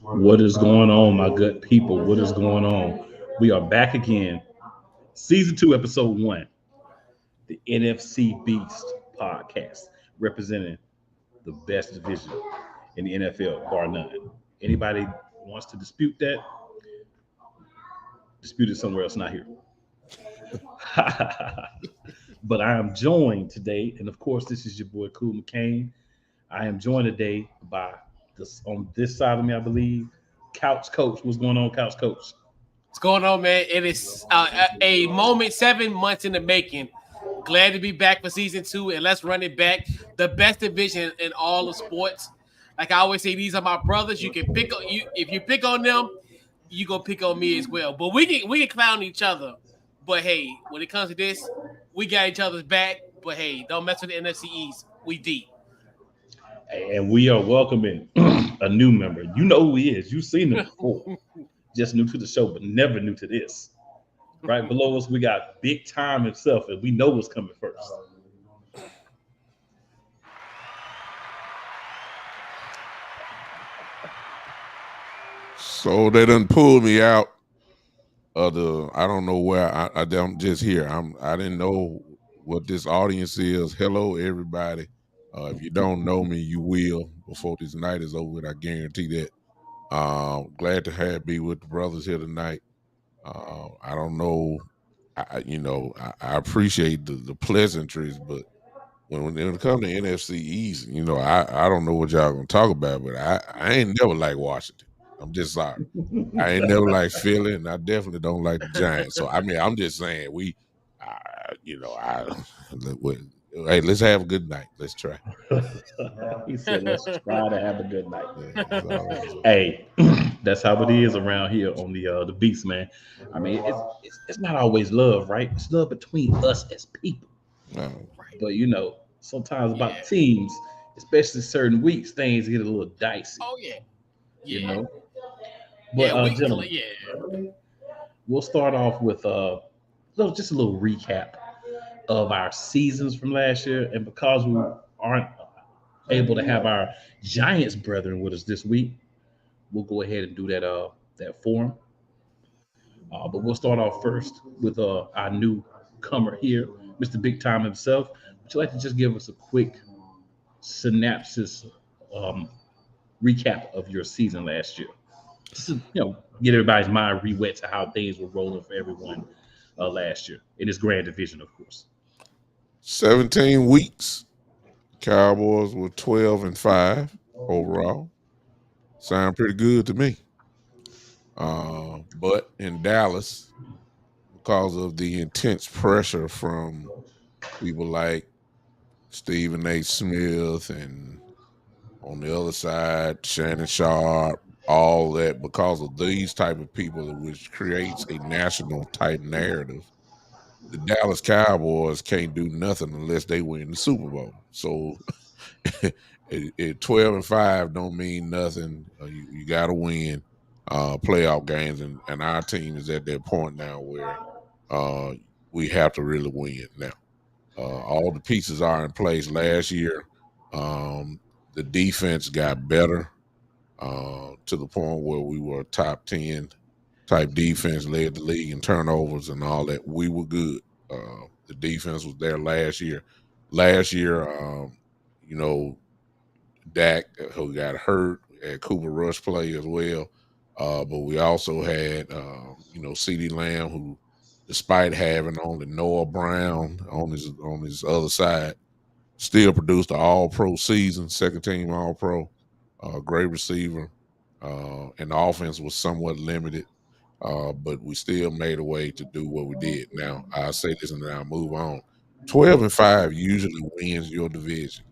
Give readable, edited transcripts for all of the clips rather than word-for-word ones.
What is going on, my good people? What is going on? We are back again. Season 2, Episode 1, the NFC Beast podcast, representing the best division in the NFL, bar none. Anybody wants to dispute that, dispute it somewhere else, not here. But I am joined today, and of course, this is your boy Cool McCain. I am joined today by this on this side of me, I believe, Couch Coach. What's going on, Couch Coach? What's going on, man? It is a moment 7 months in the making. Glad to be back for season 2, and let's run it back. The best division in all of sports. Like I always say, these are my brothers. You can pick on you if you pick on them, you gonna pick on me as well. But we can clown each other. But hey, when it comes to this, we got each other's back. But hey, don't mess with the NFC East. We deep. And we are welcoming a new member. You know who he is. You've seen him before. Just new to the show, but never new to this. Right below us, we got Big Time himself, and we know what's coming first. So they done pulled me out of the. I don't know where I'm just here. I didn't know what this audience is. Hello, everybody. If you don't know me, you will before this night is over. I guarantee that. Glad to be with the brothers here tonight. I don't know. I appreciate the pleasantries, but when it comes to NFC East, I don't know what y'all gonna talk about, but I ain't never like Washington. I'm just sorry. I ain't never like Philly, and I definitely don't like the Giants. So I mean, I'm just saying hey, let's have a good night. Let's try. He said, "Let's try to have a good night." Yeah, Hey, that's how it is around here on the Beast, man. I mean, it's not always love, right? It's love between us as people. But sometimes about teams, especially certain weeks, things get a little dicey. Oh yeah. You know. But gentlemen, we'll start off with just a little recap of our seasons from last year, and because we aren't able to have our Giants brethren with us this week, we'll go ahead and do that forum. But we'll start off first with our newcomer here, Mr. Big Time himself. Would you like to just give us a quick synopsis, recap of your season last year? Just to, get everybody's mind re-wet to how things were rolling for everyone last year in this grand division, of course. 17 weeks. Cowboys were 12-5 overall. Sound pretty good to me. But in Dallas, because of the intense pressure from people like Stephen A. Smith and on the other side, Shannon Sharp, all that, because of these type of people, which creates a national type narrative, the Dallas Cowboys can't do nothing unless they win the Super Bowl. So 12-5 don't mean nothing. You got to win playoff games, and our team is at that point now where we have to really win now. All the pieces are in place. Last year, the defense got better to the point where we were top 10 type defense, led the league in turnovers and all that. We were good. The defense was there last year. Last year, Dak, who got hurt, had Cooper Rush play as well. But we also had, CeeDee Lamb, who, despite having only Noah Brown on his other side, still produced an All-Pro season, second team All-Pro, great receiver, and the offense was somewhat limited. But we still made a way to do what we did. Now, I'll say this and then I'll move on. 12-5 usually wins your division.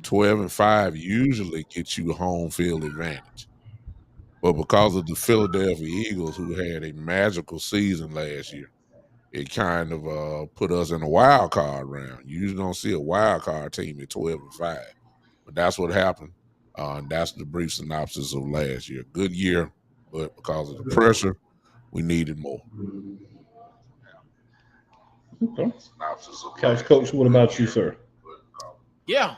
12-5 usually gets you home field advantage. But because of the Philadelphia Eagles, who had a magical season last year, it kind of put us in a wild card round. You usually don't see a wild card team at 12-5. But that's what happened. That's the brief synopsis of last year. Good year, but because of the pressure, we needed more. Okay. Couch Coach, what about you, sir? Yeah.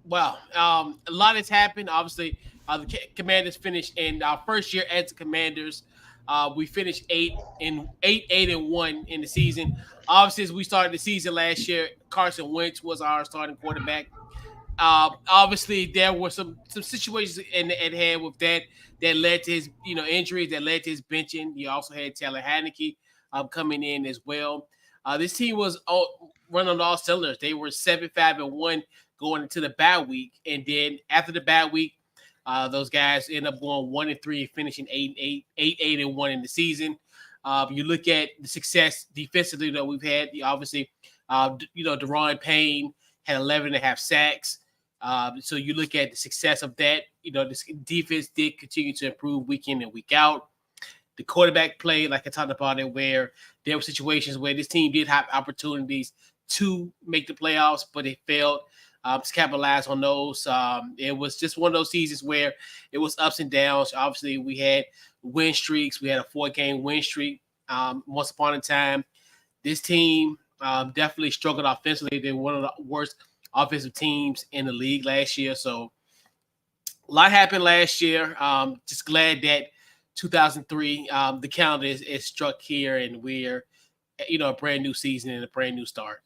Well, a lot has happened. Obviously, The Commanders finished in our first year as the Commanders. We finished 8-1 in the season. Obviously, as we started the season last year, Carson Wentz was our starting quarterback. Obviously, there were some situations at hand with that led to his injuries, that led to his benching. You also had Taylor Heineke coming in as well. This team was running on all cylinders. They were 7-5-1 going into the bye week, and then after the bye week, those guys end up going 1-3, finishing 8-1 in the season. You look at the success defensively that we've had. Obviously, Deron Payne had 11.5 sacks. So you look at the success of that. This defense did continue to improve week in and week out. The quarterback play, like I talked about it, where there were situations where this team did have opportunities to make the playoffs, but it failed to capitalize on those. It was just one of those seasons where it was ups and downs. Obviously, we had win streaks. We had a 4-game win streak once upon a time. This team definitely struggled offensively. They were one of the worst offensive teams in the league last year. So a lot happened last year. Just glad that 2003, the calendar is struck here, and we're a brand new season and a brand new start.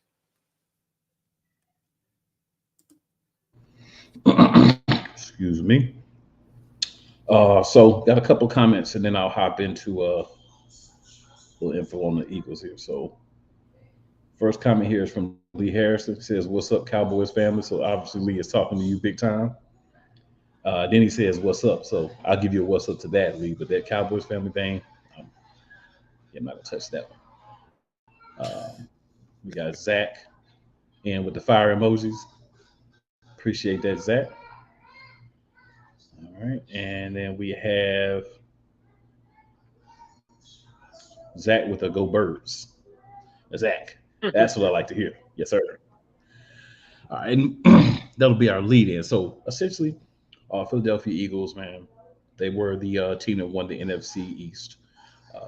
Excuse me. So got a couple comments, and then I'll hop into a little info on the Eagles here. So first comment here is from Lee Harrison. It says, "What's up, Cowboys family?" So obviously Lee is talking to you big time. Then he says, "What's up?" So I'll give you a what's up to that, Lee. But that Cowboys family thing, I'm not gonna touch that one. We got Zach in with the fire emojis. Appreciate that, Zach. All right, and then we have Zach with a go birds. Zach, that's what I like to hear. Yes, sir. All right, and that'll be our lead in. So essentially, Philadelphia Eagles, man, they were the team that won the NFC East.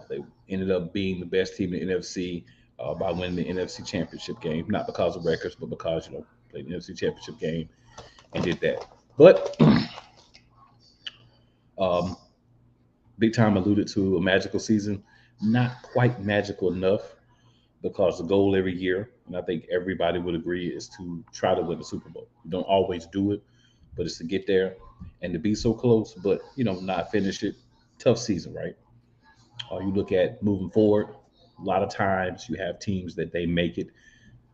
They ended up being the best team in the NFC by winning the NFC Championship game, not because of records, but because played the NFC Championship game and did that. But big time alluded to a magical season, not quite magical enough, because the goal every year, and I think everybody would agree, is to try to win the Super Bowl. You don't always do it, but it's to get there and to be so close, but not finish it. Tough season, right? You look at moving forward. A lot of times you have teams that they make it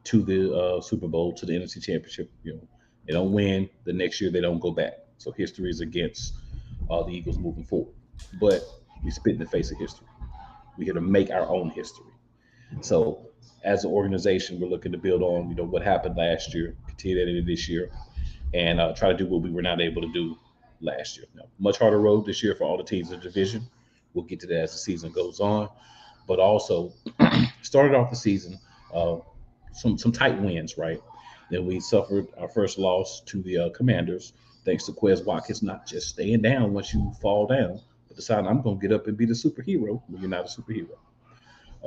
to the Super Bowl, to the NFC Championship. They don't win. The next year they don't go back. So history is against the Eagles moving forward. But we spit in the face of history. We're here to make our own history. So as an organization, we're looking to build on what happened last year, continue that into this year, and try to do what we were not able to do last year. Much harder road this year for all the teams in the division. We'll get to that as the season goes on. But also started off the season some tight wins, right? Then we suffered our first loss to the Commanders, thanks to Quez Watkins not just staying down once you fall down, but deciding I'm going to get up and be the superhero when you're not a superhero.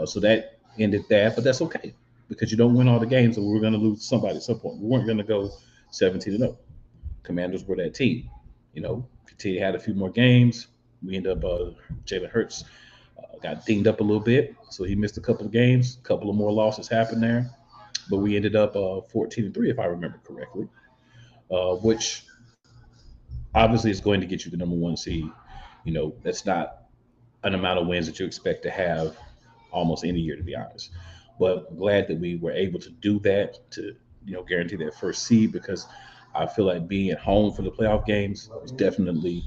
So that ended that, but that's okay because you don't win all the games, and we're going to lose somebody at some point. We weren't going to go 17-0. Commanders were that team. Continue had a few more games. We ended up Jalen Hurts got dinged up a little bit, so he missed a couple of games. A couple of more losses happened there, but we ended up 14-3, if I remember correctly, which obviously is going to get you the number one seed. That's not an amount of wins that you expect to have almost any year, to be honest. But I'm glad that we were able to do that to guarantee that first seed, because I feel like being at home for the playoff games was definitely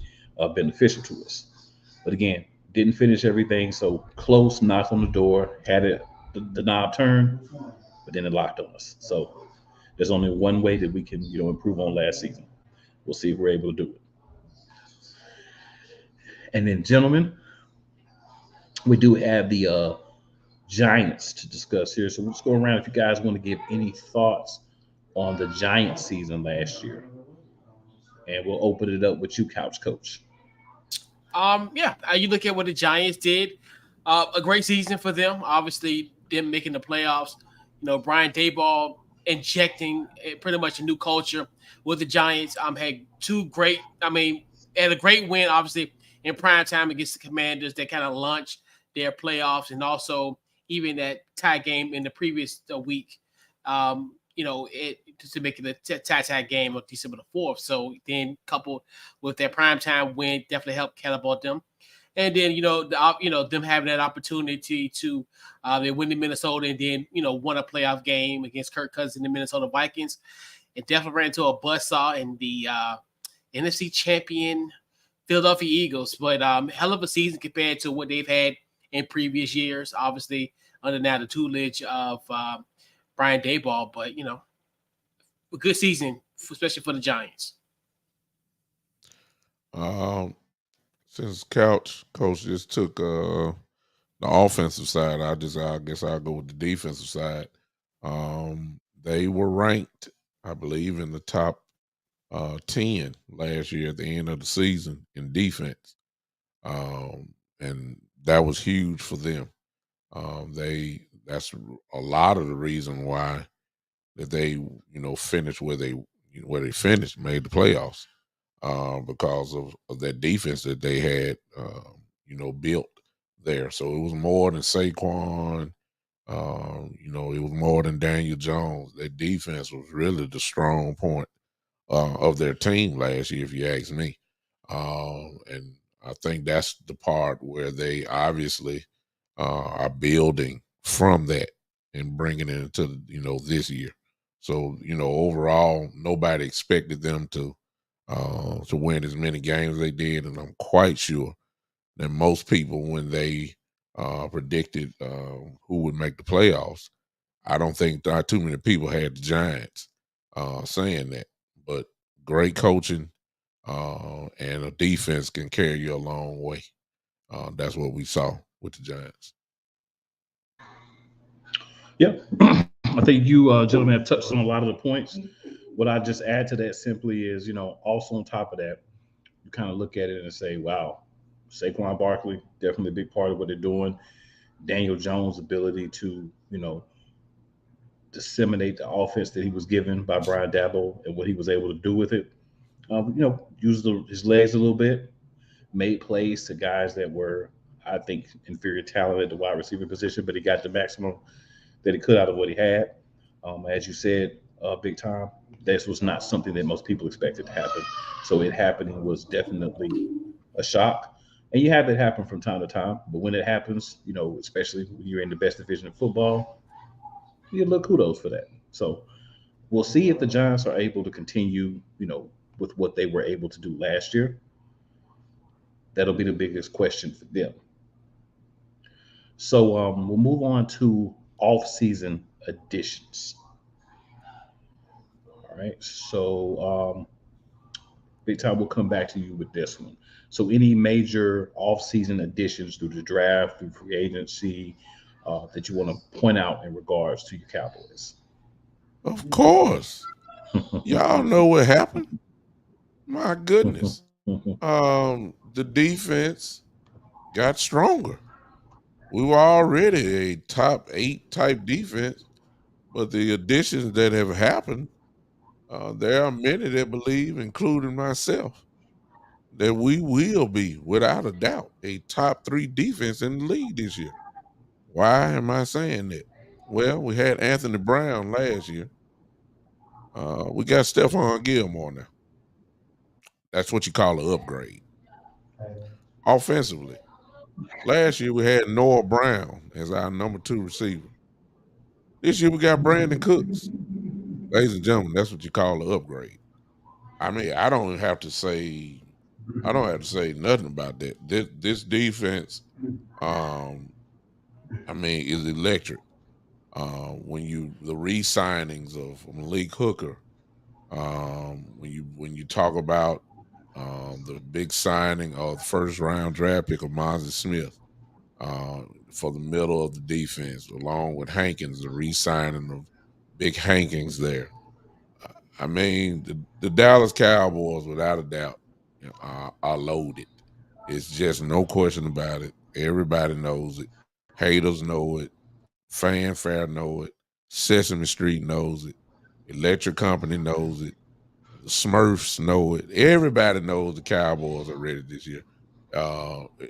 beneficial to us. But again, didn't finish everything, so close, knocked on the door, had it the knob turn, but then it locked on us. So there's only one way that we can improve on last season. We'll see if we're able to do it. And then, gentlemen, we do have the Giants to discuss here. So we'll just go around if you guys want to give any thoughts on the Giants season last year. And we'll open it up with you, Couch Coach. You look at what the Giants did. A great season for them. Obviously, them making the playoffs. Brian Daboll injecting pretty much a new culture with the Giants. Had two great, had a great win, obviously, in prime time against the Commanders. That kind of launched their playoffs, and also even that tie game in the previous week. It to make it a tie game on December the 4th. So then, coupled with their primetime win, definitely helped catapult them. And then them having that opportunity to they win in Minnesota, and then won a playoff game against Kirk Cousins and the Minnesota Vikings. It definitely ran into a buzzsaw in the NFC champion Philadelphia Eagles, but hell of a season compared to what they've had in previous years. Obviously, under now the tutelage of Brian Daboll, but a good season, especially for the Giants. Since Couch Coach just took the offensive side, I guess I'll go with the defensive side. They were ranked, I believe, in the top 10 last year at the end of the season in defense, and that was huge for them. That's a lot of the reason why that they finished where they finished, made the playoffs, because of that defense that they had built there. So it was more than Saquon. It was more than Daniel Jones. Their defense was really the strong point of their team last year, if you ask me. And I think that's the part where they obviously are building from that and bringing it into this year. So overall, nobody expected them to win as many games as they did, and I'm quite sure that most people, when they predicted who would make the playoffs, I don't think not too many people had the Giants saying that. But great coaching and a defense can carry you a long way. That's what we saw with the Giants. Yeah, I think you gentlemen have touched on a lot of the points. What I just add to that simply is, also on top of that, you kind of look at it and say, wow, Saquon Barkley, definitely a big part of what they're doing. Daniel Jones' ability to, disseminate the offense that he was given by Brian Daboll and what he was able to do with it. Use his legs a little bit, made plays to guys that were, I think, inferior talent at the wide receiver position, but he got the maximum that he could out of what he had. As you said, big time, this was not something that most people expected to happen. So it happening was definitely a shock. And you have it happen from time to time. But when it happens, especially when you're in the best division of football, you look kudos for that. So we'll see if the Giants are able to continue, with what they were able to do last year. That'll be the biggest question for them. So we'll move on to off-season additions. All right. So Big Time, we'll come back to you with this one. So any major off-season additions through the draft, through free agency, that you want to point out in regards to your Cowboys? Of course. Y'all know what happened. My goodness. The defense got stronger. We were already a top 8 type defense, but the additions that have happened, there are many that believe, including myself, that we will be, without a doubt, a top 3 defense in the league this year. Why am I saying that? Well, we had Anthony Brown last year. We got Stephon Gilmore now. That's what you call an upgrade. Offensively, last year we had Noah Brown as our number 2 receiver. This year we got Brandon Cooks. Ladies and gentlemen, that's what you call an upgrade. I mean, I don't have to say nothing about that. This defense, is electric. The re-signings of Malik Hooker, when you talk about the big signing of the first round draft pick of Mozzie Smith for the middle of the defense, along with Hankins, the re-signing of Big Hankins there. The Dallas Cowboys, without a doubt, are loaded. It's just no question about it. Everybody knows it. Haters know it. Fanfare know it. Sesame Street knows it. Electric Company knows it. The Smurfs know it. Everybody knows the Cowboys are ready this year.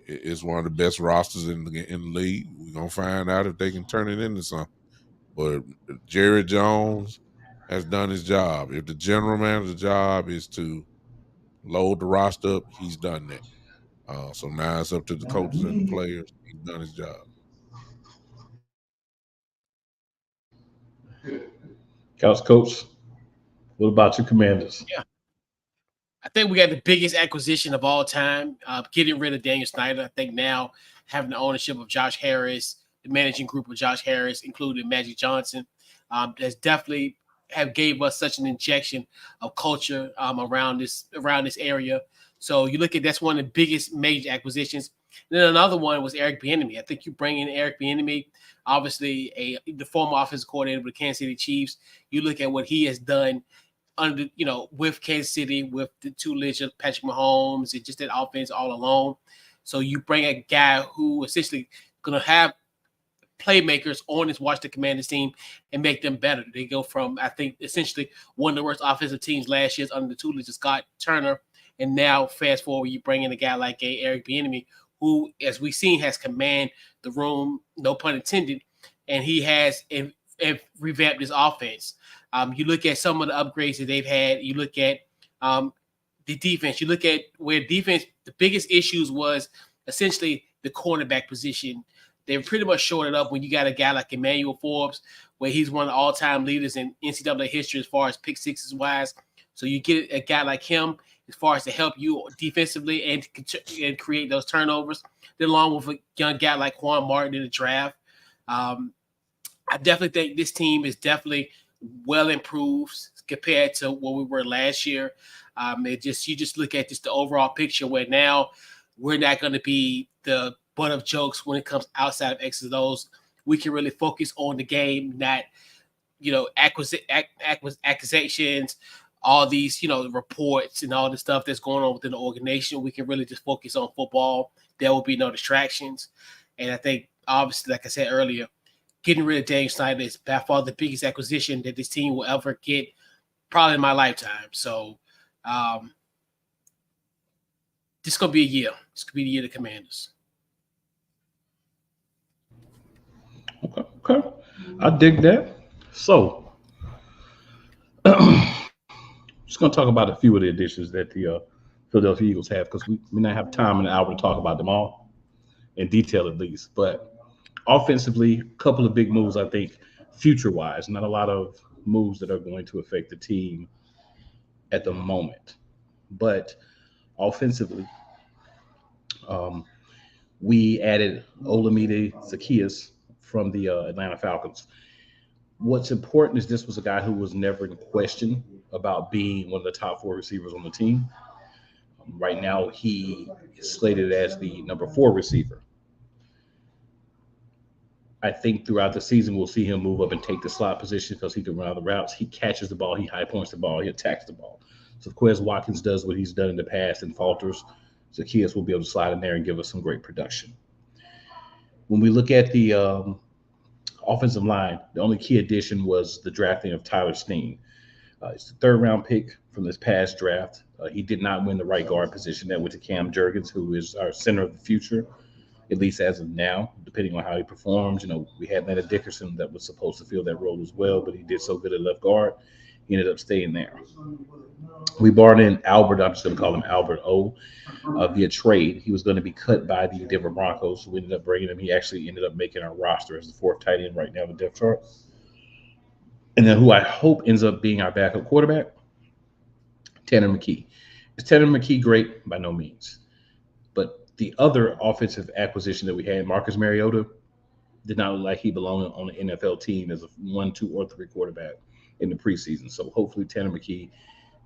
It's one of the best rosters in the league. We're gonna find out if they can turn it into something. But Jerry Jones has done his job. If the general manager's job is to load the roster up, he's done that. So now it's up to the coaches and the players. He's done his job. Coach, what about your Commanders? Yeah. I think we got the biggest acquisition of all time, getting rid of Daniel Snyder. I think now having the ownership of Josh Harris, the managing group of Josh Harris, including Magic Johnson, has definitely have gave us such an injection of culture around this area. So you look at that's one of the biggest major acquisitions. And then another one was Eric Bieniemy. I think you bring in Eric Bieniemy, obviously the former offensive coordinator with the Kansas City Chiefs. You look at what he has done under, with Kansas City, with the two legends, Patrick Mahomes, and just that offense all alone. So you bring a guy who essentially going to have playmakers on his Washington Commanders team and make them better. They go from, I think, essentially one of the worst offensive teams last year under the tutelage of Scott Turner. And now, fast forward, you bring in a guy like Eric Bieniemy, who, as we've seen, has command the room, no pun intended, and he has revamped his offense. You look at some of the upgrades that they've had. You look at the defense. You look at where defense, the biggest issues was essentially the cornerback position. They pretty much showed it up when you got a guy like Emmanuel Forbes, where he's one of the all-time leaders in NCAA history as far as pick sixes wise. So you get a guy like him as far as to help you defensively and create those turnovers. Then along with a young guy like Juan Martin in the draft. I definitely think this team is definitely well improved compared to what we were last year. You just look at just the overall picture where now we're not going to be the butt of jokes when it comes outside of X's and O's. We can really focus on the game, not accusations, all these reports and all the stuff that's going on within the organization. We can really just focus on football. There will be no distractions, and I think obviously, like I said earlier, getting rid of Daniel Snyder is by far the biggest acquisition that this team will ever get, probably in my lifetime. So, this is gonna be a year. This could be the year of the Commanders. Okay. I dig that. So, just going to talk about a few of the additions that the Philadelphia Eagles have, because we may not have time in an hour to talk about them all in detail at least. But offensively, a couple of big moves, I think, future-wise. Not a lot of moves that are going to affect the team at the moment. But offensively, we added Olamide Zaccheaus from the Atlanta Falcons. What's important is this was a guy who was never in question about being one of the top 4 receivers on the team. Right now, he is slated as the number 4 receiver. I think throughout the season, we'll see him move up and take the slot position because he can run out the routes. He catches the ball. He high points the ball. He attacks the ball. So if Quez Watkins does what he's done in the past and falters, Zaccheaus will be able to slide in there and give us some great production. When we look at the offensive line, the only key addition was the drafting of Tyler Steen. It's the 3rd-round pick from this past draft. He did not win the right guard position. That went to Cam Jurgens, who is our center of the future, at least as of now, depending on how he performs. We had Leonard Dickerson that was supposed to fill that role as well, but he did so good at left guard. He ended up staying there. We brought in Albert, I'm just going to call him Albert O, via trade. He was going to be cut by the Denver Broncos. We ended up bringing him. He actually ended up making our roster as the 4th tight end right now in the depth chart. And then who I hope ends up being our backup quarterback, Tanner McKee. Is Tanner McKee great? By no means. But the other offensive acquisition that we had, Marcus Mariota, did not look like he belonged on an NFL team as a 1, 2, or 3 quarterback in the preseason. So hopefully Tanner McKee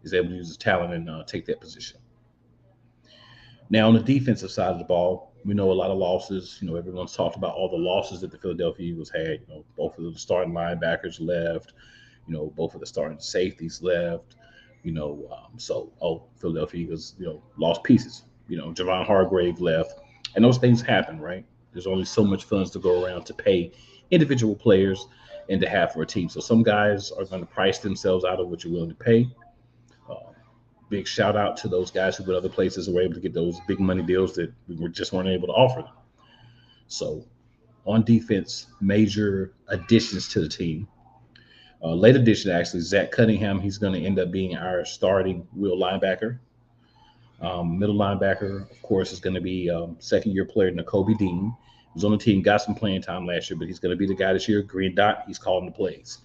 is able to use his talent and take that position. Now, on the defensive side of the ball, we know a lot of losses. Everyone's talked about all the losses that the Philadelphia Eagles had. Both of the starting linebackers left. Both of the starting safeties left. Philadelphia Eagles, lost pieces. Javon Hargrave left. And those things happen, right? There's only so much funds to go around to pay individual players and to have for a team. So some guys are going to price themselves out of what you're willing to pay. big shout out to those guys who went other places and were able to get those big money deals that just weren't able to offer them. So on defense, major additions to the team. Late addition, actually, Zach Cunningham. He's going to end up being our starting wheel linebacker. Middle linebacker, of course, is going to be second-year player Nakobe Dean. He was on the team, got some playing time last year, but he's going to be the guy this year. Green dot, he's calling the plays.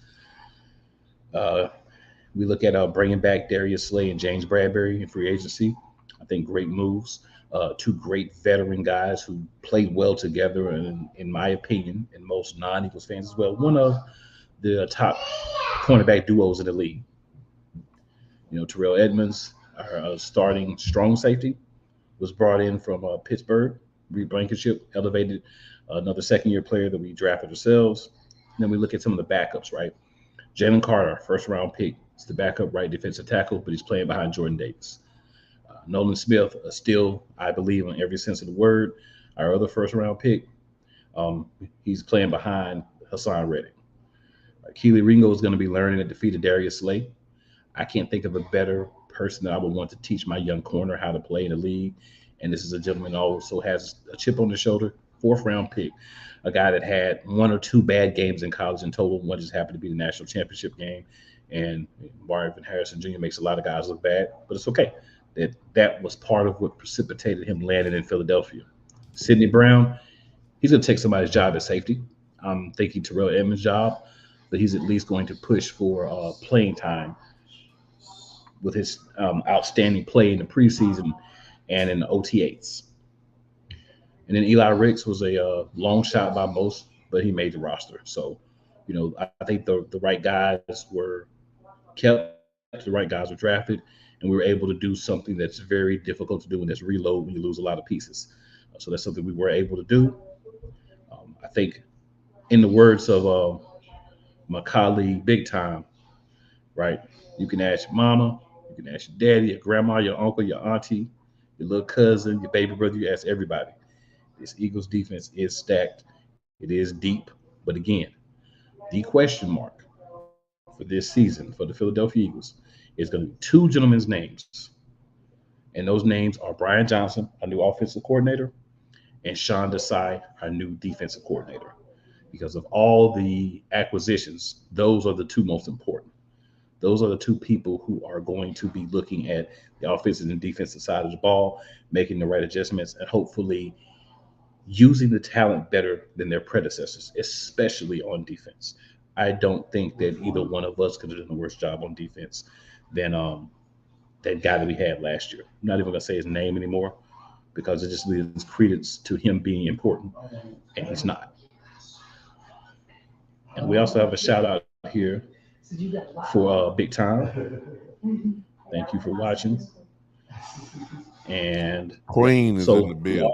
We look at bringing back Darius Slay and James Bradbury in free agency. I think great moves. Two great veteran guys who played well together, and in my opinion, and most non-Eagles fans as well, one of the top cornerback duos in the league. Terrell Edmonds, our starting strong safety, was brought in from Pittsburgh. Reed Blankenship elevated another second-year player that we drafted ourselves. And then we look at some of the backups, right? Jalen Carter, first-round pick. He's the backup right defensive tackle, but he's playing behind Jordan Davis. Nolan Smith, still, I believe, in every sense of the word, our other first-round pick. He's playing behind Hassan Reddick. Keely Ringo is going to be learning at the feet of Darius Slay. I can't think of a better person that I would want to teach my young corner how to play in the league. And this is a gentleman who also has a chip on his shoulder, fourth-round pick, a guy that had one or two bad games in college in total. One just happened to be the national championship game. And Marvin Harrison Jr. makes a lot of guys look bad, but it's okay. That was part of what precipitated him landing in Philadelphia. Sidney Brown, he's going to take somebody's job at safety. I'm thinking Terrell Edmonds' job, but he's at least going to push for playing time with his outstanding play in the preseason and in the OTAs. And then Eli Ricks was a long shot by most, but he made the roster. So, I think the right guys were kept, the right guys were drafted, and we were able to do something that's very difficult to do, and that's reload when you lose a lot of pieces. So that's something we were able to do. I think, in the words of my colleague Big Time, right? You can ask your mama, you can ask your daddy, your grandma, your uncle, your auntie, your little cousin, your baby brother. You ask everybody. This Eagles defense is stacked. It is deep. But again, the question mark for this season for the Philadelphia Eagles is going to be two gentlemen's names. And those names are Brian Johnson, our new offensive coordinator, and Sean Desai, our new defensive coordinator. Because of all the acquisitions, those are the two most important. Those are the two people who are going to be looking at the offensive and defensive side of the ball, making the right adjustments, and hopefully using the talent better than their predecessors, especially on defense. I don't think that either one of us could have done a worse job on defense than that guy that we had last year. I'm not even going to say his name anymore because it just leads credence to him being important, and he's not. And we also have a shout out here for Big Time. Thank you for watching. And Queen is in the building.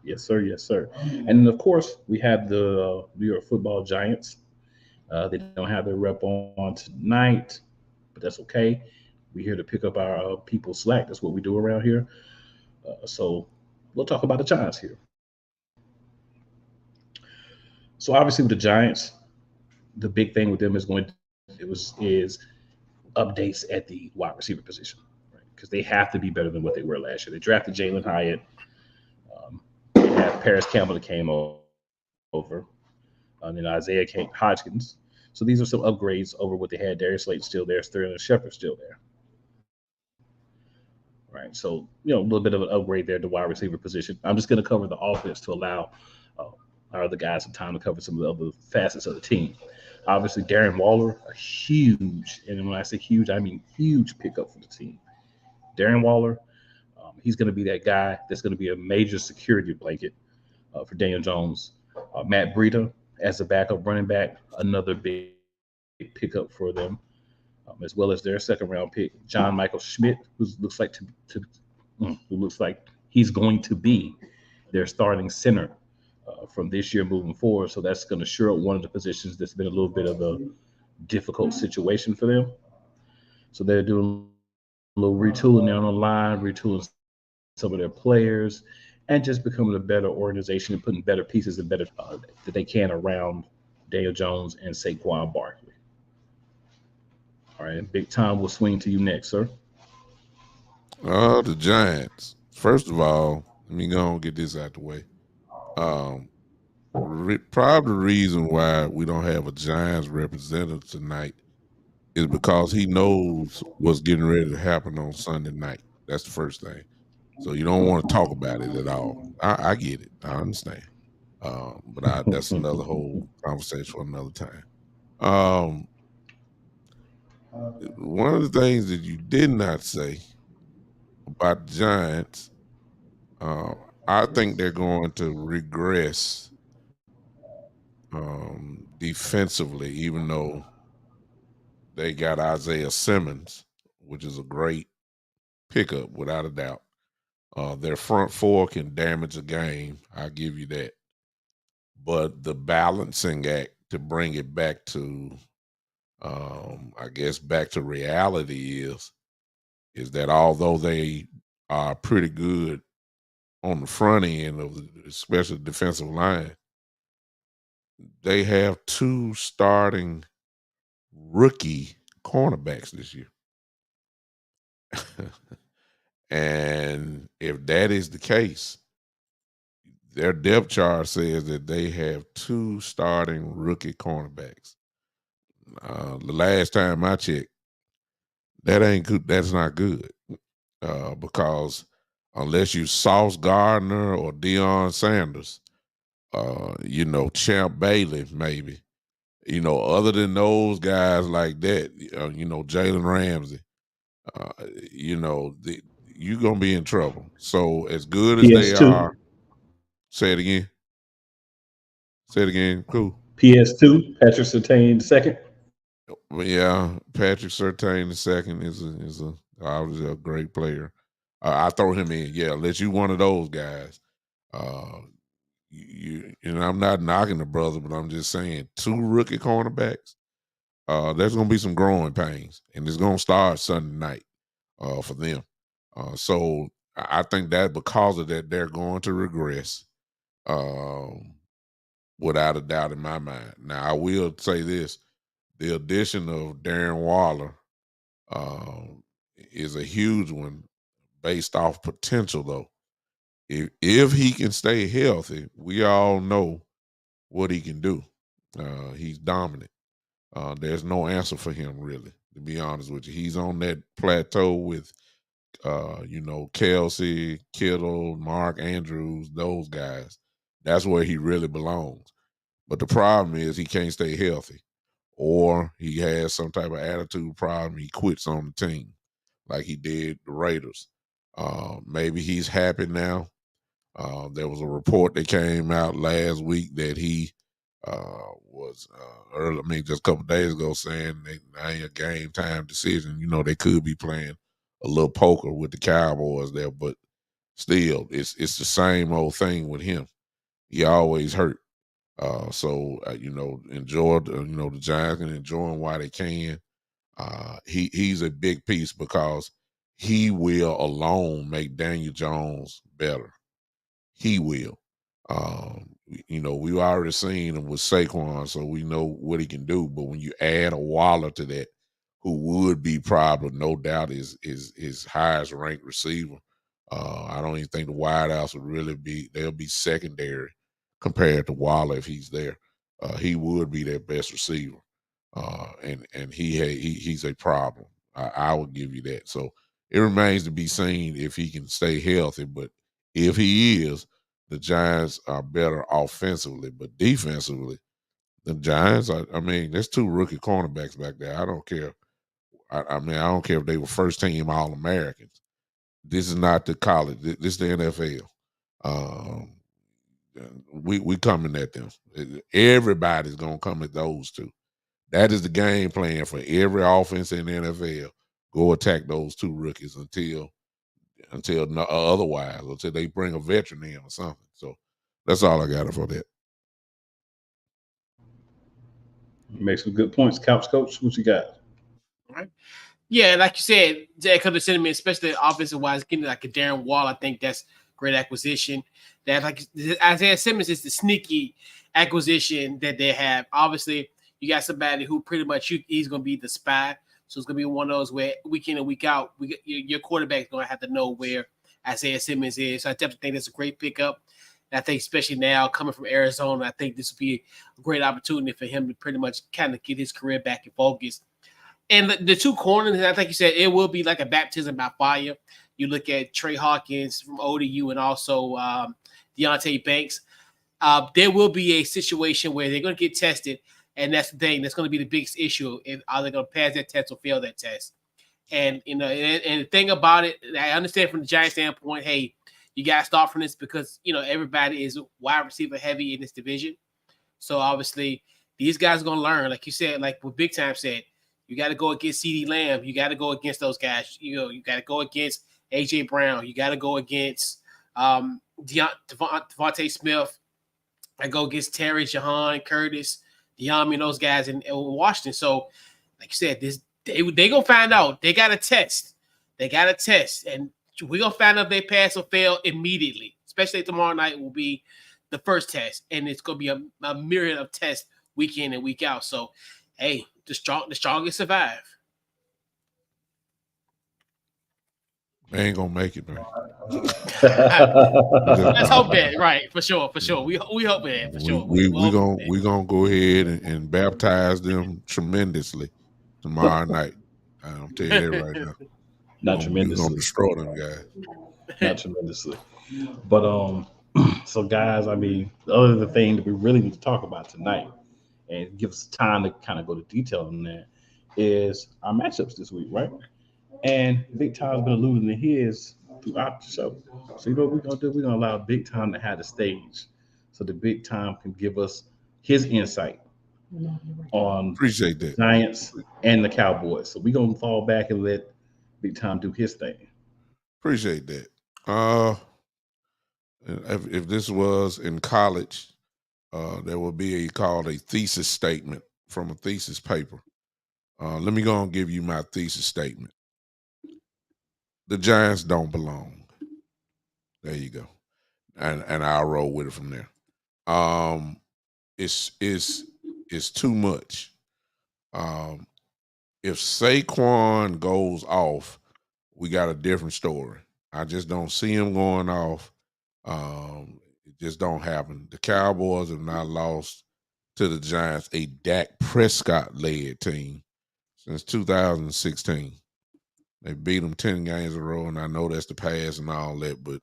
Yes, sir. Yes, sir. And of course, we have the New York Football Giants. They don't have their rep on tonight, but that's okay. We're here to pick up our people's slack. That's what we do around here. So we'll talk about the Giants here. So obviously with the Giants, the big thing with them is updates at the wide receiver position, right? Because they have to be better than what they were last year. They drafted Jalen Hyatt. They had Paris Campbell that came over, and then Isaiah Hodgkins. So these are some upgrades over what they had. Darius Slayton still there, Sterling Shepard still there. Right. So, a little bit of an upgrade there at the wide receiver position. I'm just going to cover the offense to allow our other guys some time to cover some of the other facets of the team. Obviously, Darren Waller, a huge, and when I say huge, I mean huge pickup for the team. Darren Waller, he's going to be that guy that's going to be a major security blanket for Daniel Jones. Matt Breida as a backup running back, another big pickup for them, as well as their second-round pick, John Michael Schmidt, who looks like he's going to be their starting center from this year moving forward. So that's going to shore up one of the positions that's been a little bit of a difficult situation for them. So they're doing a little retooling there on the line, retooling some of their players, and just becoming a better organization and putting better pieces and better that they can around Daniel Jones and Saquon Barkley. All right, Big Time will swing to you next, sir. The Giants. First of all, let me go and get this out the way. Probably the reason why we don't have a Giants representative tonight is because he knows what's getting ready to happen on Sunday night. That's the first thing. So you don't want to talk about it at all. I get it. I understand. But that's another whole conversation for another time. One of the things that you did not say about the Giants, I think they're going to regress defensively, even though they got Isaiah Simmons, which is a great pickup without a doubt. Their front four can damage a game. I'll give you that. But the balancing act to bring it back to, I guess, back to reality is that although they are pretty good on the front end of the, especially defensive line, they have 2 starting rookie cornerbacks this year. And if that is the case, their depth chart says that they have 2 starting rookie cornerbacks. The last time I checked, that ain't good. That's not good because unless you Sauce Gardner or Deion Sanders, Champ Bailey maybe, other than those guys like that, Jalen Ramsey, you're gonna be in trouble. So as good as they are, say it again. Say it again. Cool. PS2, Patrick Surtain second. Yeah, Patrick Surtain the second is obviously a great player. I throw him in. Yeah, let you one of those guys. I'm not knocking the brother, but I'm just saying 2 rookie cornerbacks. There's gonna be some growing pains, and it's gonna start Sunday night for them. So I think that because of that, they're going to regress. Without a doubt in my mind. Now, I will say this. The addition of Darren Waller is a huge one based off potential, though. If he can stay healthy, we all know what he can do. He's dominant. There's no answer for him, really, to be honest with you. He's on that plateau with, Kelsey, Kittle, Mark Andrews, those guys. That's where he really belongs. But the problem is he can't stay healthy, or he has some type of attitude problem. He quits on the team like he did the Raiders. Maybe he's happy now. There was a report that came out last week that he was just a couple of days ago saying that ain't a game time decision. They could be playing a little poker with the Cowboys there, but still, it's the same old thing with him. He always hurt. Enjoy the Giants and enjoy him while they can. He's a big piece because he will alone make Daniel Jones better. He will. We've already seen him with Saquon, so we know what he can do. But when you add a Waller to that, who would be probably no doubt is his highest ranked receiver, I don't even think the wideouts would really they'll be secondary compared to Waller if he's there. He would be their best receiver, and he's a problem. I would give you that. So it remains to be seen if he can stay healthy. But if he is, the Giants are better offensively, but defensively, the Giants there's 2 rookie cornerbacks back there. I don't care. I don't care if they were first team All-Americans. This is not the college. This is the NFL. We coming at them. Everybody's gonna come at those 2. That is the game plan for every offense in the NFL. Go attack those 2 rookies until otherwise, until they bring a veteran in or something. So that's all I got for that. Make some good points, Couch Coach. What you got? All right. Yeah, like you said, to echo the sentiment, especially offensive wise, getting like a Darren Wall, I think that's great acquisition. That like Isaiah Simmons is the sneaky acquisition that they have. Obviously, you got somebody who pretty much he's going to be the spy So it's gonna be one of those where week in and week out, your quarterback's gonna have to know where Isaiah Simmons is. So I definitely think that's a great pickup. And I think especially now coming from Arizona, I think this will be a great opportunity for him to pretty much kind of get his career back in focus. And the two corners, I think you said it will be like a baptism by fire. You look at Trey Hawkins from ODU and also Deontay Banks. There will be a situation where they're going to get tested, and that's the thing. That's going to be the biggest issue. Are they going to pass that test or fail that test? And and the thing about it, I understand from the Giants standpoint, hey, you got to start from this because everybody is wide receiver heavy in this division. So obviously, these guys are going to learn, like you said, like what Big Time said. You got to go against CeeDee Lamb. You got to go against those guys. You got to go against AJ Brown. You got to go against Devontae Smith. I go against Terry, Jahan, Curtis, De'Ami, those guys in Washington. So, like you said, they gonna find out. They got a test. They got a test, and we're gonna find out if they pass or fail immediately. Especially tomorrow night will be the first test, and it's gonna be a myriad of tests week in and week out. So, hey, the strongest survive. They ain't gonna make it, man. Let's hope that, right? For sure. We hope that for sure. We gonna go ahead and baptize them tremendously tomorrow night. I'm telling you that right now. Not tremendously. We're gonna destroy them guys. Not tremendously. But so guys, I mean, the other thing that we really need to talk about tonight and give us time to kind of go to detail on that is our matchups this week, right? And Big Tom's been alluding to his throughout the show. So you know what we're gonna do? We're gonna allow Big Tom to have the stage so the Big Tom can give us his insight on Appreciate that. Giants and the Cowboys. So we're gonna fall back and let Big Tom do his thing. Appreciate that. If this was in college, there would be called a thesis statement from a thesis paper. Let me go and give you my thesis statement. The Giants don't belong. There you go. And I'll roll with it from there. It's too much. If Saquon goes off, we got a different story. I just don't see him going off. It just don't happen. The Cowboys have not lost to the Giants, a Dak Prescott-led team, since 2016. They beat them 10 games in a row, and I know that's the past and all that, but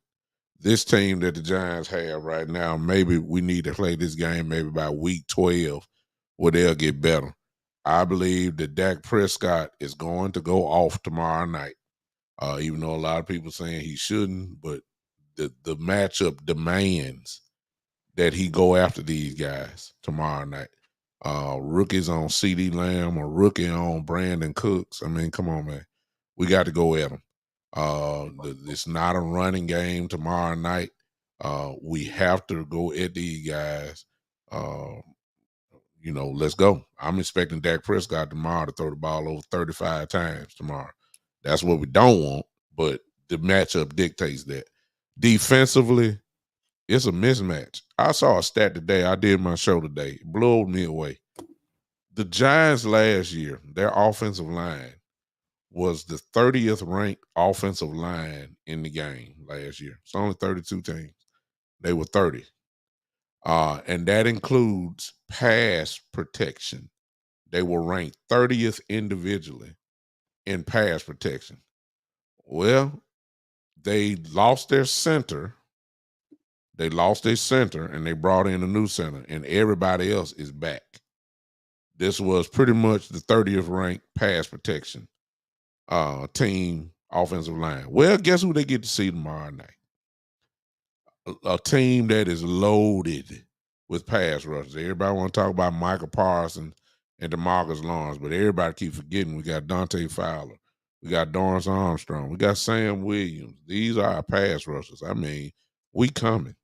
this team that the Giants have right now, maybe we need to play this game maybe by week 12 where they'll get better. I believe that Dak Prescott is going to go off tomorrow night, even though a lot of people saying he shouldn't, but the matchup demands that he go after these guys tomorrow night. Rookies on CeeDee Lamb or rookie on Brandon Cooks. I mean, come on, man. We got to go at them. It's not a running game tomorrow night. We have to go at these guys. Let's go. I'm expecting Dak Prescott tomorrow to throw the ball over 35 times tomorrow. That's what we don't want, but the matchup dictates that. Defensively, it's a mismatch. I saw a stat today. I did my show today. It blew me away. The Giants last year, their offensive line was the 30th ranked offensive line in the game last year. It's only 32 teams. They were 30. And that includes pass protection. They were ranked 30th individually in pass protection. Well, they lost their center. They lost their center, and they brought in a new center, and everybody else is back. This was pretty much the 30th ranked pass protection team offensive line. Well, guess who they get to see tomorrow night? A team that is loaded with pass rushers. Everybody want to talk about Michael Parsons and DeMarcus Lawrence, but everybody keep forgetting we got Dante Fowler. We got Dorrance Armstrong. We got Sam Williams. These are our pass rushers. I mean, we coming.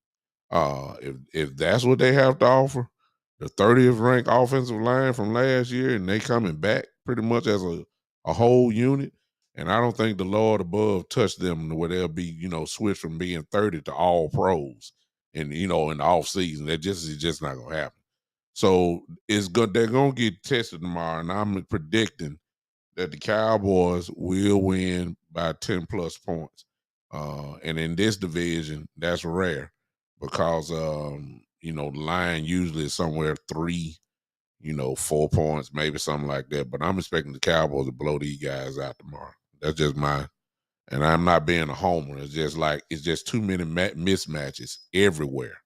If that's what they have to offer, the 30th ranked offensive line from last year, and they coming back pretty much as a whole unit. And I don't think the Lord above touched them where they'll be, switched from being 30 to all pros and, in the offseason. That is just not going to happen. So it's good. They're going to get tested tomorrow, and I'm predicting that the Cowboys will win by 10+ points. And in this division, that's rare because the line usually is somewhere 3, 4 points, maybe something like that. But I'm expecting the Cowboys to blow these guys out tomorrow. That's just and I'm not being a homer. It's just too many mismatches everywhere,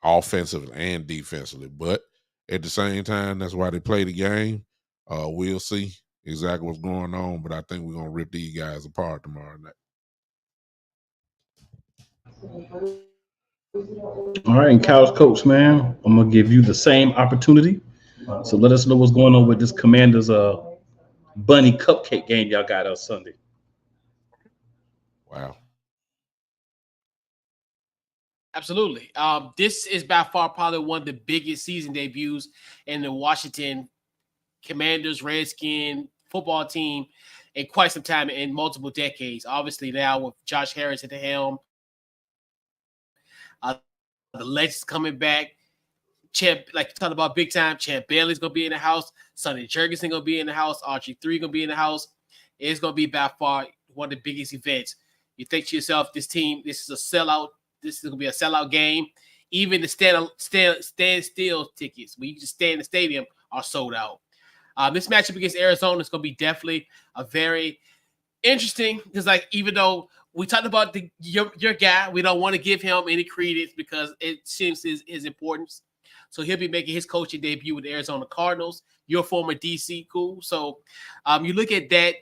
offensively and defensively. But at the same time, that's why they play the game. We'll see exactly what's going on, but I think we're gonna rip these guys apart tomorrow night. All right, and Couch Coach, man, I'm gonna give you the same opportunity. So let us know what's going on with this Commanders bunny cupcake game y'all got on Sunday. Wow. Absolutely. This is by far probably one of the biggest season debuts in the Washington Commanders, Redskin football team in quite some time, in multiple decades. Obviously now with Josh Harris at the helm, the legends coming back. Champ, like talking about big time, Champ Bailey's gonna be in the house. Sonny Jurgensen gonna be in the house. RG3 gonna be in the house. It's gonna be by far one of the biggest events. You think to yourself, this team, this is a sellout. This is gonna be a sellout game. Even the stand still tickets, where you just stay in the stadium, are sold out. This matchup against Arizona is gonna be definitely a very interesting, because like, even though we talked about your guy, we don't want to give him any credence because it seems his importance. So he'll be making his coaching debut with the Arizona Cardinals. Your former DC, cool. So you look at that.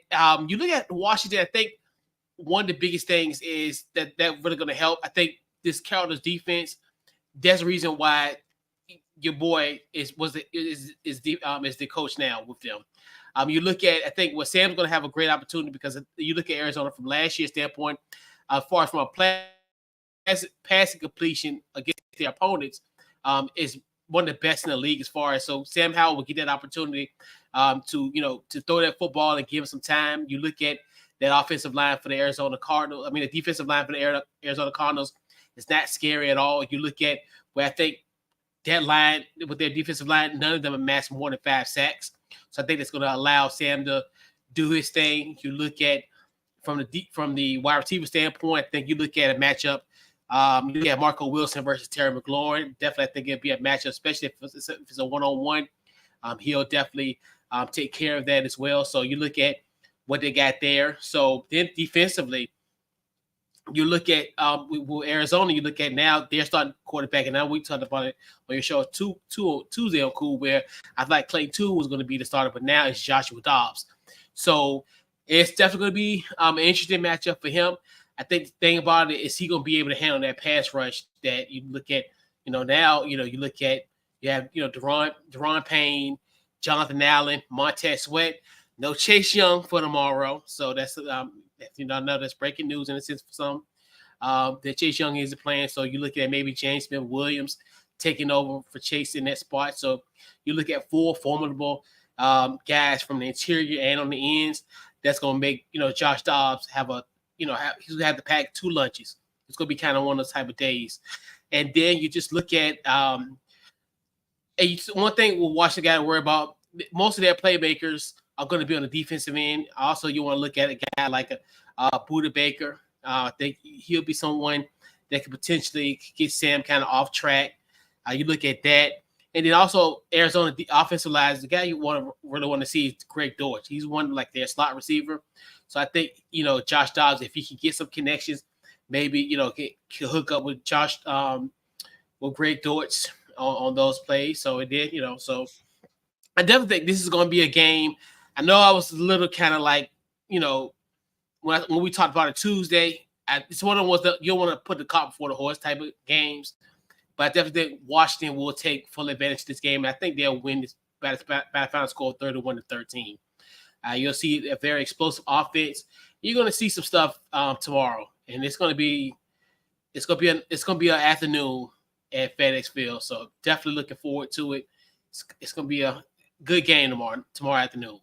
You look at Washington. I think one of the biggest things is that really going to help. I think this Cardinals defense. That's the reason why your boy is the coach now with them. You look at, I think, Sam's going to have a great opportunity, because you look at Arizona from last year's standpoint, as far as from a passing completion against their opponents, is one of the best in the league as far as. So Sam Howell will get that opportunity to throw that football and give him some time. You look at that offensive line for the Arizona Cardinals. I mean, the defensive line for the Arizona Cardinals is not scary at all. You look at where I think that line, with their defensive line, none of them amassed more than 5 sacks. So I think that's going to allow Sam to do his thing. You look at from the wide receiver standpoint, I think you look at a matchup. You look at Marco Wilson versus Terry McLaurin. Definitely, I think it'll be a matchup, especially if it's a one-on-one. He'll definitely take care of that as well. So you look at what they got there. So then defensively, you look at Arizona. You look at now they're starting quarterback, and now we talked about it on your show Tuesday on Cool, where I thought Clay 2 was going to be the starter, but now it's Joshua Dobbs. So it's definitely going to be an interesting matchup for him. I think the thing about it is he going to be able to handle that pass rush that you look at. Now you look at, you have Deron Payne, Jonathan Allen, Montez Sweat. No Chase Young for tomorrow, so that's I know that's breaking news in a sense for some. That Chase Young isn't playing, so you look at maybe James Smith-Williams taking over for Chase in that spot. So you look at 4 formidable guys from the interior and on the ends. That's going to make Josh Dobbs have he's going to have to pack 2 lunches. It's going to be kind of one of those type of days. And then you just look at one thing we'll watch the guy worry about. Most of their playmakers are going to be on the defensive end. Also, you want to look at a guy like a Budda Baker. I think he'll be someone that could potentially get Sam kind of off track. You look at that. And then also Arizona, the offensive line, the guy you really want to see is Greg Dortch. He's one like their slot receiver. So I think, Josh Dobbs, if he can get some connections, maybe, can hook up with with Greg Dortch on those plays. So it did, so I definitely think this is going to be a game. I know I was a little kind of like, when we talked about it Tuesday, it's one of the ones that you don't want to put the cart before the horse type of games. But I definitely think Washington will take full advantage of this game. And I think they'll win this by the final score of 31-13. You'll see a very explosive offense. You're going to see some stuff tomorrow, and it's going to be an afternoon at FedEx Field. So definitely looking forward to it. It's going to be a good game tomorrow afternoon.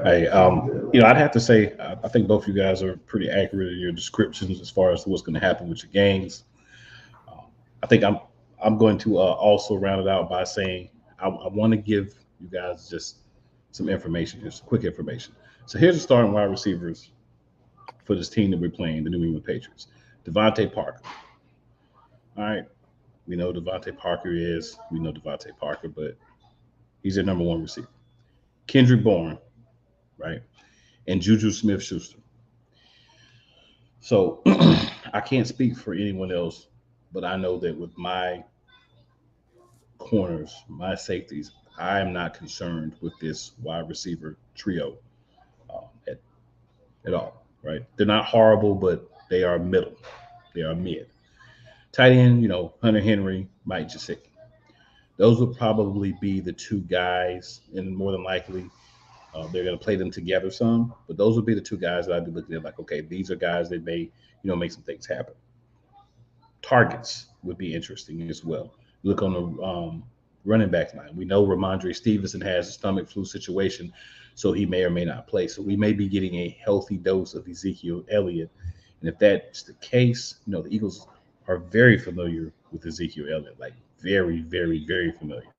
Hey, I'd have to say I think both of you guys are pretty accurate in your descriptions as far as what's going to happen with your games. I think I'm going to also round it out by saying I want to give you guys just some information, just quick information. So here's the starting wide receivers for this team that we're playing, the New England Patriots. Devontae Parker. All right. We know Devontae Parker is. We know Devontae Parker, but he's their number one receiver. Kendrick Bourne, right? And Juju Smith-Schuster. So I can't speak for anyone else, but I know that with my corners, my safeties, I am not concerned with this wide receiver trio at, at all, right? They're not horrible, but they are middle. They are mid. Tight end, Hunter Henry, Mike Gesicki. Those would probably be the two guys, and more than likely, they're going to play them together some. But those would be the two guys that I'd be looking at like, okay, these are guys that may, make some things happen. Targets would be interesting as well. Look on the running back line. We know Ramondre Stevenson has a stomach flu situation, so he may or may not play. So we may be getting a healthy dose of Ezekiel Elliott. And if that's the case, the Eagles are very familiar with Ezekiel Elliott, like very, very, very familiar.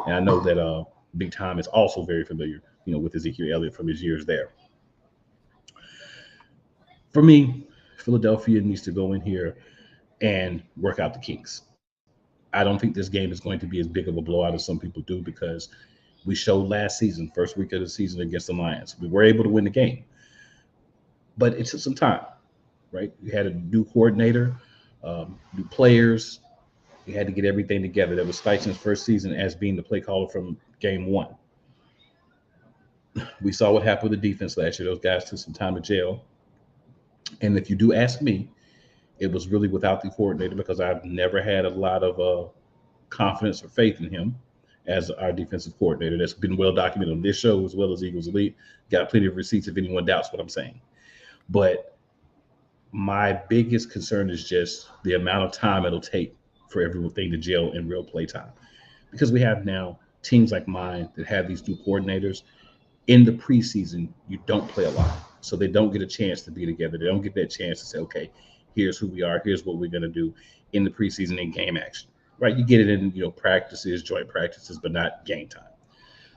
And I know that Big Time is also very familiar, with Ezekiel Elliott from his years there. For me, Philadelphia needs to go in here and work out the kinks. I don't think this game is going to be as big of a blowout as some people do because we showed last season, first week of the season against the Lions, we were able to win the game. But it took some time, right? We had a new coordinator, new players. We had to get everything together. That was Steichen's first season as being the play caller from game one. We saw what happened with the defense last year. Those guys took some time to jail. And if you do ask me, it was really without the coordinator because I've never had a lot of confidence or faith in him as our defensive coordinator. That's been well documented on this show as well as Eagles Elite. Got plenty of receipts if anyone doubts what I'm saying. But my biggest concern is just the amount of time it'll take for everything to gel in real play time. Because we have now teams like mine that have these new coordinators. In the preseason, you don't play a lot. So they don't get a chance to be together. They don't get that chance to say, okay, here's who we are, here's what we're going to do in the preseason in game action. Right? You get it in, practices, joint practices, but not game time.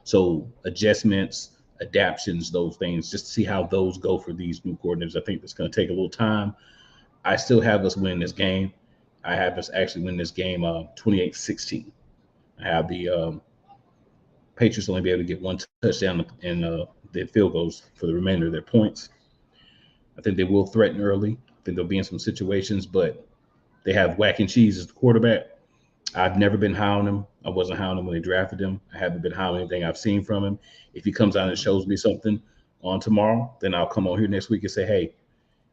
So adjustments, adaptions, those things, just to see how those go for these new coordinators. I think it's going to take a little time. I still have us win this game. I have us actually win this game 28-16. I have the Patriots only be able to get one touchdown and their field goals for the remainder of their points. I think they will threaten early. I think they'll be in some situations, but they have Whack and Cheese as the quarterback. I've never been high on him. I wasn't high on him when they drafted him. I haven't been high on anything I've seen from him. If he comes out and shows me something on tomorrow, then I'll come on here next week and say, hey,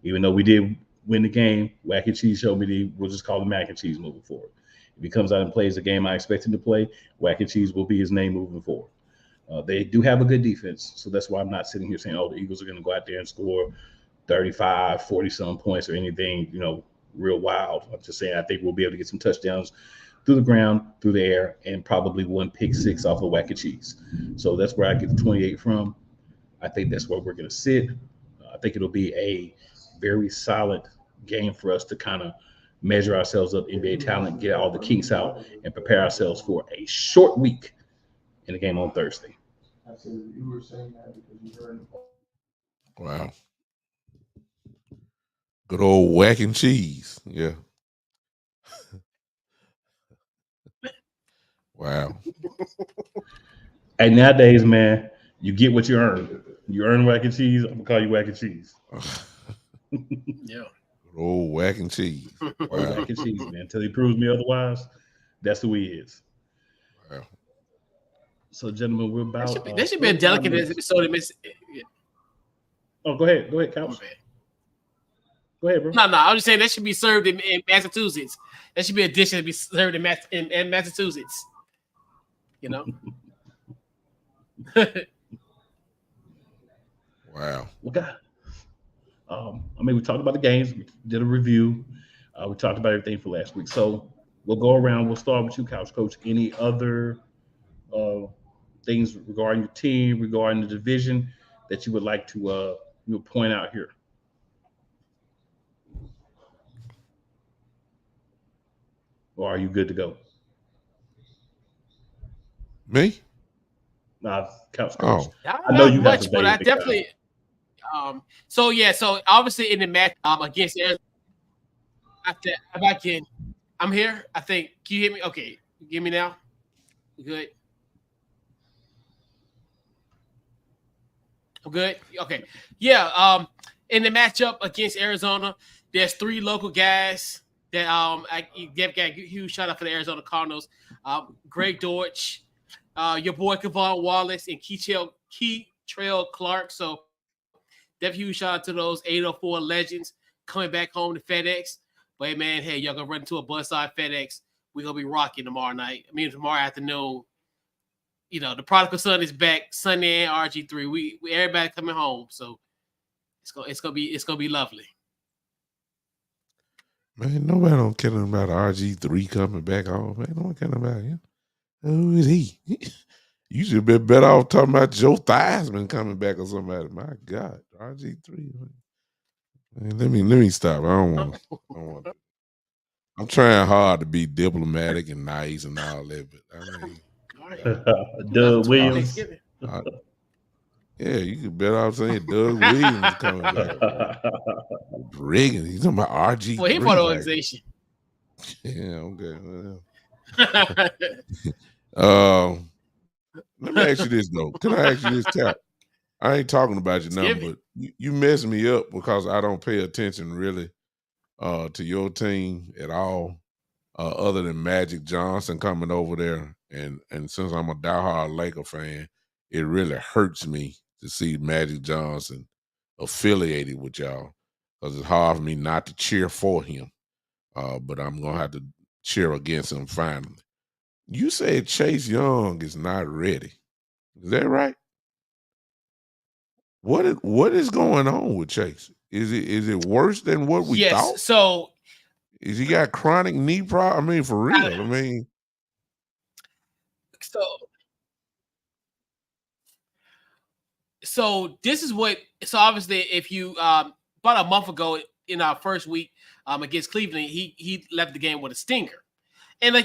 even though we did win the game, Whack and Cheese showed me we'll just call him Mac and Cheese moving forward. If he comes out and plays the game I expect him to play, Whack and Cheese will be his name moving forward. They do have a good defense, so that's why I'm not sitting here saying, oh, the Eagles are going to go out there and score 35, 40-some points or anything, real wild. I'm just saying I think we'll be able to get some touchdowns through the ground, through the air, and probably one pick six off of Whack and Cheese. So that's where I get the 28 from. I think that's where we're going to sit. I think it'll be a very solid game for us to kind of measure ourselves up, NBA talent, get all the kinks out, and prepare ourselves for a short week in the game on Thursday. Absolutely. You were saying that because you heard. Wow. Good old Whack and Cheese. Yeah. Wow. Hey, nowadays, man, you get what you earn. You earn Whack and Cheese, I'm going to call you Whack and Cheese. Yeah. Good old Whack and Cheese. Wow. Whack and Cheese, man. Until he proves me otherwise, that's who he is. Wow. So, gentlemen, we're about. That should be a delicate episode. Oh, go ahead. Go ahead, Couch. Go ahead, bro. No. I was just saying that should be served in Massachusetts. That should be a dish that be served in Massachusetts. Wow. Okay. We talked about the games. We did a review. We talked about everything for last week. So we'll go around. We'll start with you, Couch Coach. Any other things regarding your team, regarding the division that you would like to point out here? Or are you good to go? Me? Nah, Coach. Oh, I know you much, have but to I definitely. So obviously in the match against Arizona, if I can, I'm here. I think. Can you hear me? Okay, you hear me now. Good. I'm good. Okay. Yeah. In the matchup against Arizona, there's 3 local guys that I got a huge shout out for the Arizona Cardinals. Greg Dortch, your boy Kevon Wallace, and Keytrail Clark. So definitely huge shout out to those 804 legends coming back home to FedEx. But hey, man, hey, y'all gonna run into a buzzside FedEx. We're gonna be rocking tomorrow night. I mean tomorrow afternoon. You know, the prodigal son is back. Sunday and RG3. We everybody coming home. So it's gonna be lovely. man, nobody don't care about RG3 coming back home. Man, no one care about him. Who is he? You should be better off talking about Joe Theismann coming back or somebody. My God, RG3. Man, let me stop. I don't want to. I'm trying hard to be diplomatic and nice and all that, but I mean, Doug Williams. yeah, you could bet off saying Doug Williams coming back. Riggins, he's talking about RG3. Well, he for the organization. Yeah, okay. Let me ask you this though. Can I ask you this, Cap? I ain't talking about your number, but you mess me up because I don't pay attention really to your team at all, other than Magic Johnson coming over there. And since I'm a diehard Laker fan, it really hurts me to see Magic Johnson affiliated with y'all because it's hard for me not to cheer for him. But I'm gonna have to cheer against him finally. You said Chase Young is not ready. Is that right? What is going on with Chase? Is it worse than what we thought? So is he got chronic knee problem? I mean, for real. I mean, so this is what. So obviously, if you about a month ago in our first week against Cleveland, he left the game with a stinger, and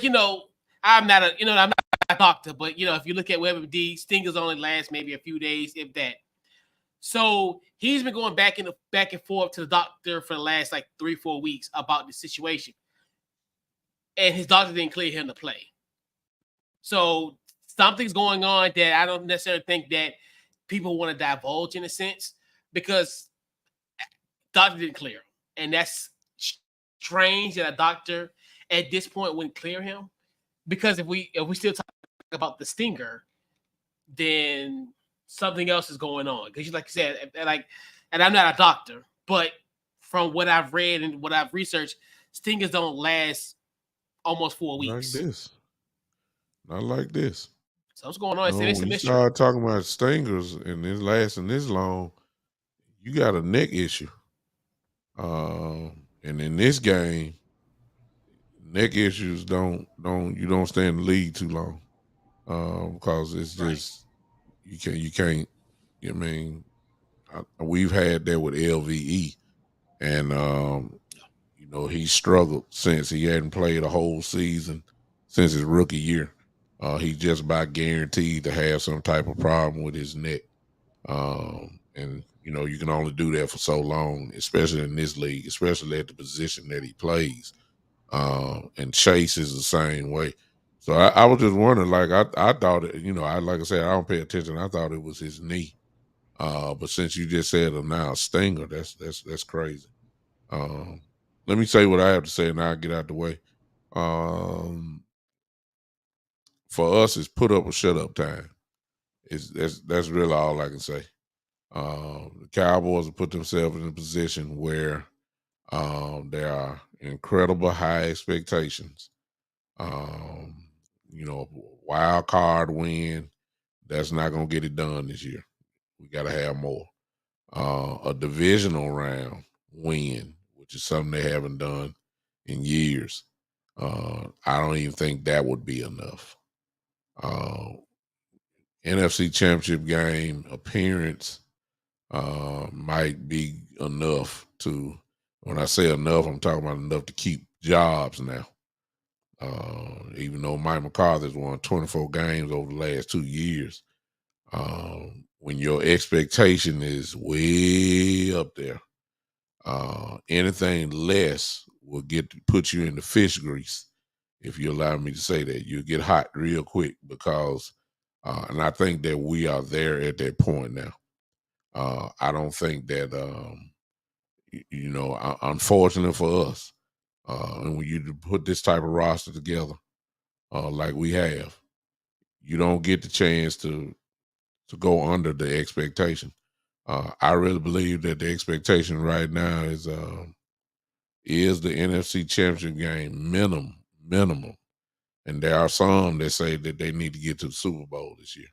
I'm not a doctor, but if you look at WebMD, stingers only last maybe a few days, if that. So he's been going back and forth to the doctor for the last 3-4 weeks about the situation, and his doctor didn't clear him to play. So something's going on that I don't necessarily think that people want to divulge in a sense because doctor didn't clear him, and that's strange that a doctor at this point wouldn't clear him. Because if we still talk about the stinger, then something else is going on. Because like you said, and I'm not a doctor, but from what I've read and what I've researched, stingers don't last almost 4 weeks. Not like this. So what's going on? It's a mystery. You start talking about stingers and it's lasting this long, you got a neck issue. And in this game, neck issues don't stay in the league too long. Because it's just you can't. I mean, we've had that with LVE, and he struggled since he hadn't played a whole season since his rookie year. He's just about guaranteed to have some type of problem with his neck, and you can only do that for so long, especially in this league, especially at the position that he plays. And Chase is the same way. So I was just wondering, I thought it, like I said, I don't pay attention. I thought it was his knee. But since you just said now a stinger, that's crazy. Let me say what I have to say and I'll get out the way. For us, it's put up or shut up time. That's really all I can say. The Cowboys have put themselves in a position where there are incredible high expectations. Wild card win, that's not going to get it done this year. We got to have more. A divisional round win, which is something they haven't done in years. I don't even think that would be enough. NFC Championship game appearance might be enough to, when I say enough, I'm talking about enough to keep jobs now. Even though Mike McCarthy's won 24 games over the last 2 years, when your expectation is way up there, anything less will put you in the fish grease. If you allow me to say that, you'll get hot real quick because, and I think that we are there at that point now. I don't think that, unfortunately for us, and when you put this type of roster together, like we have, you don't get the chance to go under the expectation. I really believe that the expectation right now is the NFC Championship game minimum, and there are some that say that they need to get to the Super Bowl this year.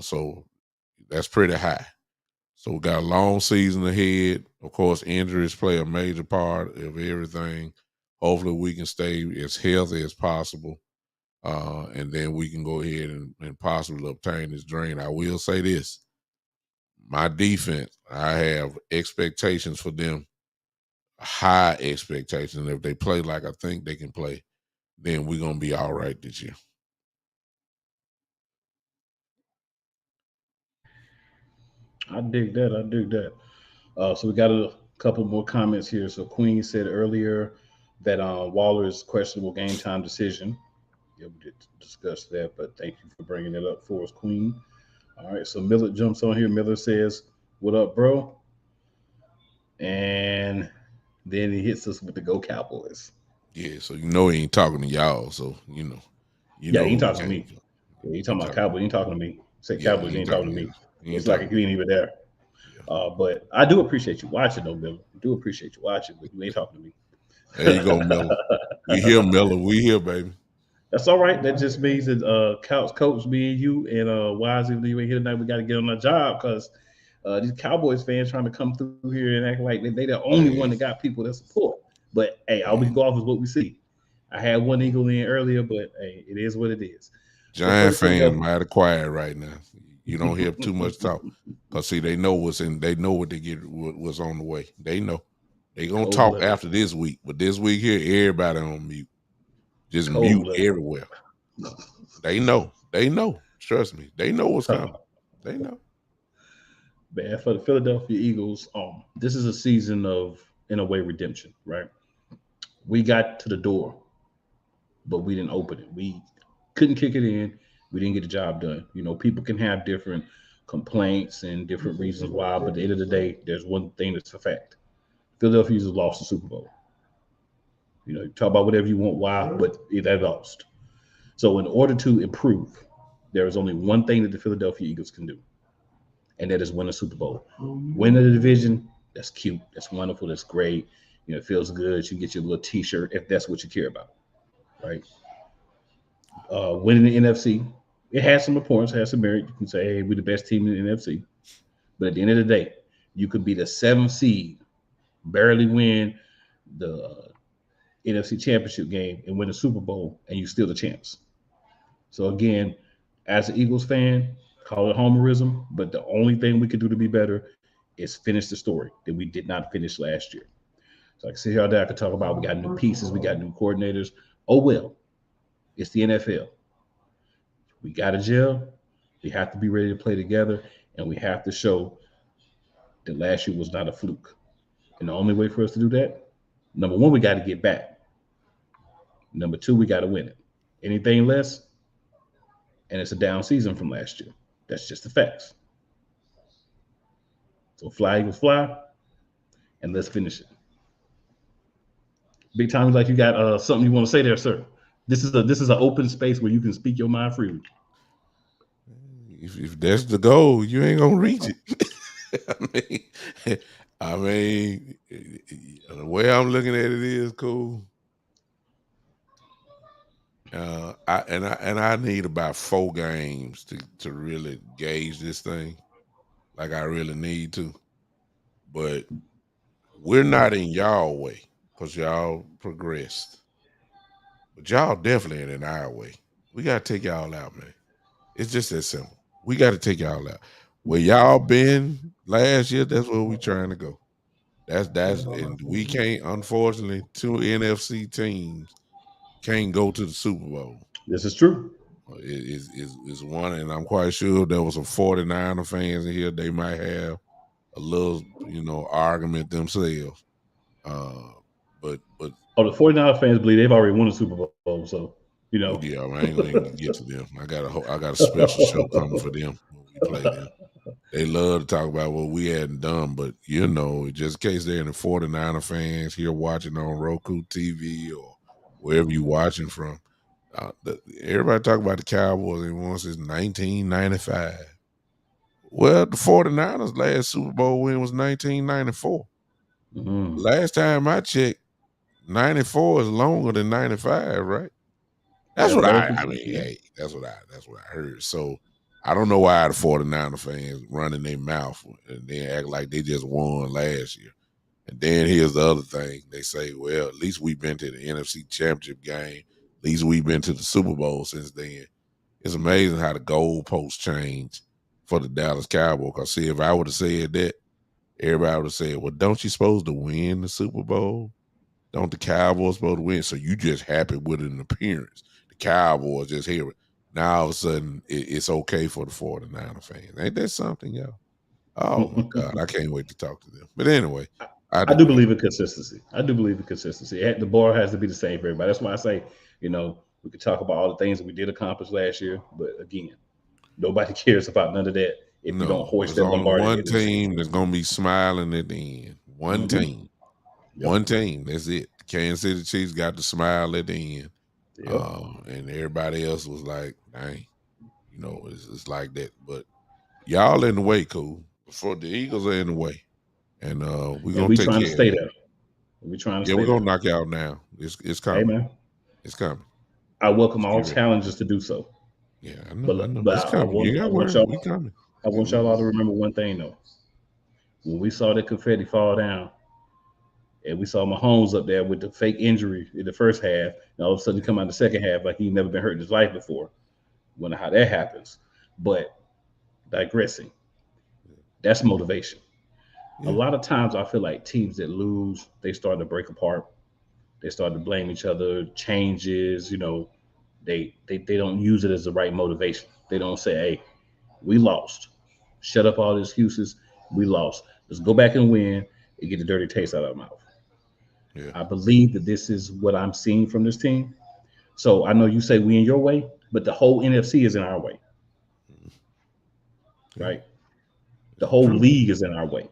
So that's pretty high. So we got a long season ahead. Of course, injuries play a major part of everything. Hopefully, we can stay as healthy as possible, and then we can go ahead and possibly obtain this dream. I will say this: my defense, I have expectations for them, high expectations. If they play like I think they can play, then we're gonna be all right this year. I dig that. I dig that. So we got a couple more comments here. So Queen said earlier that Waller's questionable game time decision. Yeah, we did discuss that, but thank you for bringing it up for us, Queen. All right, so Miller jumps on here. Miller says, "What up, bro?" And then he hits us with the "Go Cowboys." Yeah, so you know he ain't talking to y'all. So you Yeah, know he ain't who he talking to came me. from. Yeah, he He talking about talking. Cowboys. He ain't talking to me. Say Yeah, Cowboys. he He ain't ain't talking talking to to me. you. He ain't It's like talking if to he you. ain't even there. Yeah. But I do appreciate you watching, though, Miller. I do appreciate you watching, but you ain't talking to me. There you go, Miller. We here, Miller. We here, baby. That's all right. That just means that Couch Coach, me and you, and Wise, if you ain't here tonight, we got to get on our job because these Cowboys fans trying to come through here and act like they the only one that got people that support. But hey, all we Man. go off is what we see. I had one Eagle in earlier, but hey, it is what it is. But for Giant the fans Philadelphia, mighty quiet right now. You don't hear too much talk. Cause see, they know what's in. They know what they get. What's on the way. They know. They gonna cold talk blooded, after this week, but this week here, everybody on mute. Just cold mute blooded. everywhere. They know. They know. Trust me. They know what's coming. They know. Man, for the Philadelphia Eagles, this is a season of, in a way, redemption, right? We got to the door, but we didn't open it. We couldn't kick it in. We didn't get the job done. You know, people can have different complaints and different reasons why, but at the end of the day, there's one thing that's a fact. Philadelphia Eagles lost the Super Bowl. You know, you talk about whatever you want, why, but they lost. So in order to improve, there is only one thing that the Philadelphia Eagles can do, and that is win a Super Bowl. Win the division, that's cute, that's wonderful, that's great. You know, it feels good. You get your little T-shirt if that's what you care about, right? Winning the NFC, it has some importance, it has some merit. You can say, hey, we're the best team in the NFC. But at the end of the day, you could be the seventh seed, barely win the NFC Championship game and win the Super Bowl, and you still the champs. So again, as an Eagles fan, call it homerism, but the only thing we could do to be better is finish the story that we did not finish last year. So I can sit here all day, I could talk about we got new pieces, we got new coordinators. Oh well, it's the NFL. We got a gel. We have to be ready to play together, and we have to show that last year was not a fluke. And the only way for us to do that, number one, we got to get back. Number two, we got to win it. Anything less, and it's a down season from last year. That's just the facts. So fly, Eagles, fly, and let's finish it. Big time, like you got something you want to say there, sir. This is an open space where you can speak your mind freely. If that's the goal, you ain't gonna reach it. I mean, the way I'm looking at it is cool. I need about 4 games to really gauge this thing, like I really need to. But we're not in y'all way because y'all progressed, but y'all definitely ain't in our way. We gotta take y'all out, man. It's just that simple. We got to take y'all out. Where y'all been last year, that's where we trying to go. And we can't, unfortunately, 2 NFC teams can't go to the Super Bowl. This is true. Is one, and I'm quite sure there was some 49er fans in here. They might have a little, argument themselves. But the 49er fans believe they've already won the Super Bowl, so yeah, I ain't gonna even get to them. I got a special show coming for them when we play them. They love to talk about what we hadn't done, but just in case they're in the 49er fans here watching on Roku TV or wherever you're watching from. Everybody talk about the Cowboys and once since 1995. Well, the 49ers last Super Bowl win was 1994. Mm-hmm. Last time I checked, 94 is longer than 95, right? That's what that's what I heard. So I don't know why the 49er fans running their mouth and then act like they just won last year. And then here's the other thing. They say, well, at least we've been to the NFC Championship game. At least we've been to the Super Bowl since then. It's amazing how the goalposts change for the Dallas Cowboys. Because, see, if I would have said that, everybody would have said, well, don't you supposed to win the Super Bowl? Don't the Cowboys supposed to win? So you just happy with an appearance. The Cowboys just hear it. Now, all of a sudden, it's okay for the 49er fans. Ain't that something, y'all? Oh, my God. I can't wait to talk to them. But anyway. I do believe in consistency. The bar has to be the same for everybody. That's why I say, we could talk about all the things that we did accomplish last year, but again, nobody cares about none of that if you don't hoist that Lombardi. One team that's gonna be smiling at the end. One team. Yep. One team. That's it. Kansas City Chiefs got to smile at the end. Yep. And everybody else was like, dang, it's like that. But y'all in the way, cool. For the Eagles are in the way. And we're gonna take care to stay there. We're trying to stay we're gonna knock you out now. It's coming. Hey, man. It's coming. I welcome all challenges to do so. Yeah, I know. But it's coming. I want y'all all to remember one thing though. When we saw the confetti fall down, and we saw Mahomes up there with the fake injury in the first half, and all of a sudden he come out in the second half like he'd never been hurt in his life before. Wonder how that happens. But digressing, that's motivation. Yeah. A lot of times I feel like teams that lose, they start to break apart. They start to blame each other, changes, they don't use it as the right motivation. They don't say, hey, we lost. Shut up all the excuses. We lost. Let's go back and win and get the dirty taste out of our mouth. Yeah. I believe that this is what I'm seeing from this team. So I know you say we in your way, but the whole NFC is in our way. Right? The whole league is in our way.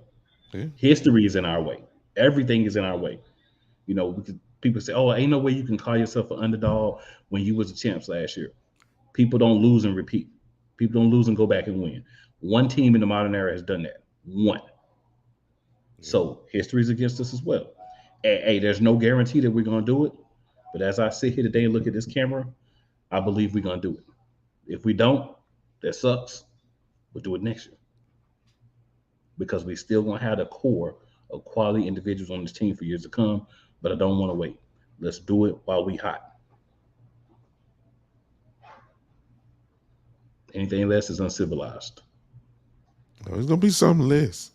Yeah. History is in our way. Everything is in our way. People say, "Oh, ain't no way you can call yourself an underdog when you was the champs last year." People don't lose and repeat. People don't lose and go back and win. One team in the modern era has done that. One. Yeah. So history is against us as well. Hey, there's no guarantee that we're going to do it. But as I sit here today and look at this camera, I believe we're going to do it. If we don't, that sucks. We'll do it next year. Because we still going to have the core of quality individuals on this team for years to come, but I don't want to wait. Let's do it while we hot. Anything less is uncivilized. Oh, it's going to be something less.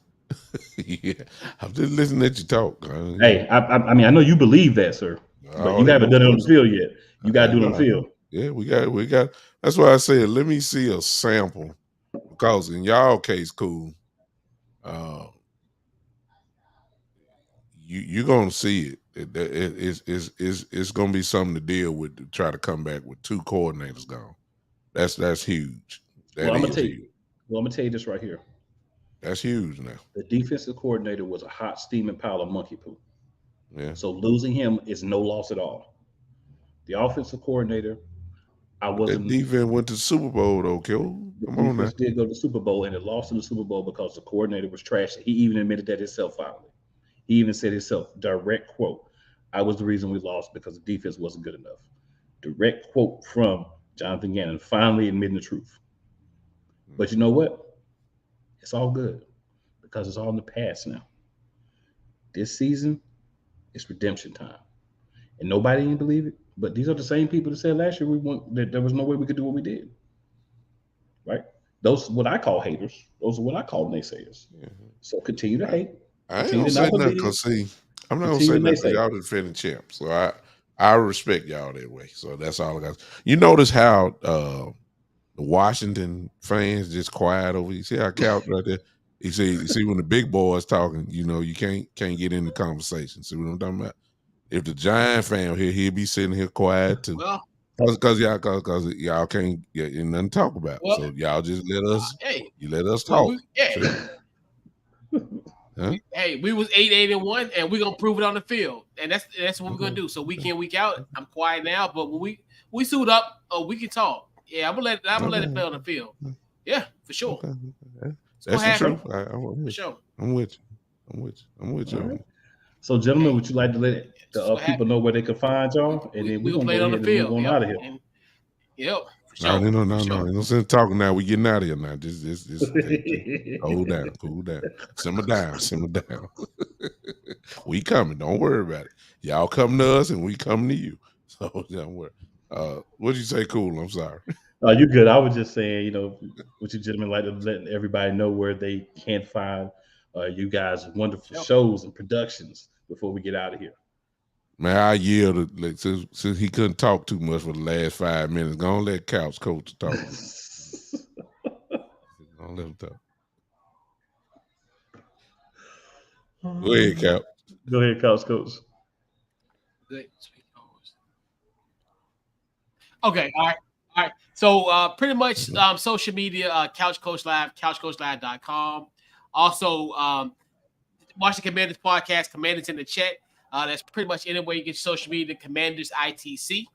Yeah, I'm just listening at you talk. Hey, I mean, I know you believe that, sir, but you haven't done it on the field yet. You got to do it on the field. Yeah, we got. That's why I said, let me see a sample, because in y'all case, cool. You're gonna see it. It's gonna be something to deal with to try to come back with two coordinators gone. That's huge. I'm gonna tell you this right here. That's huge now. The defensive coordinator was a hot steaming pile of monkey poo. Yeah. So losing him is no loss at all. The offensive coordinator, That defense went to the Super Bowl though, Kill. Come on now. Did go to the Super Bowl and it lost in the Super Bowl because the coordinator was trash. He even admitted that himself finally. He even said himself, direct quote, "I was the reason we lost because the defense wasn't good enough." Direct quote from Jonathan Gannon, finally admitting the truth. But you know what? It's all good because it's all in the past now. This season, it's redemption time. And nobody didn't believe it. But these are the same people that said last year that there was no way we could do what we did. Right? Those what I call haters. Those are what I call naysayers. Mm-hmm. So continue to hate. I ain't gonna say nothing because see, I'm not gonna say nothing because y'all defending champs. So I respect y'all that way. So that's all I got. You notice how the Washington fans just quiet over. You see how Couch right there? You see when the big boys talking, you can't get in the conversation. See what I'm talking about? If the Giant fan here, he'll be sitting here quiet too. Well, Cause y'all can't get nothing to talk about. Well, so y'all just let us you let us well, talk. We was 8-8-1, and we're gonna prove it on the field, and that's what we're gonna do. So week in, week out, I'm quiet now, but when we suit up, we can talk. Yeah, I'm gonna let it play on the field. Yeah, for sure. Okay. That's the truth. For sure. I'm with you. Right. So, gentlemen, would you like to let the people know where they can find y'all, and then we're gonna play go on the ahead field. and move on out of here. For sure. No sense talking now. We getting out of here now. Just hold down, cool down, simmer down. We coming. Don't worry about it. Y'all come to us, and we come to you. So don't worry. What'd you say? Cool. I'm sorry. You good? I was just saying, would you gentlemen like to let everybody know where they can find you guys' wonderful shows and productions before we get out of here? Man, I yield since he couldn't talk too much for the last 5 minutes. Go on, let Couch Coach talk. Don't let him talk. Go ahead, Couch. Go ahead, Couch Coach. Good. Okay, all right. So pretty much social media, Couch Coach Live, couchcoachlive.com. Also, watch the Commanders podcast, Commanders in the chat. That's pretty much any way you get your social media, Commanders ITC.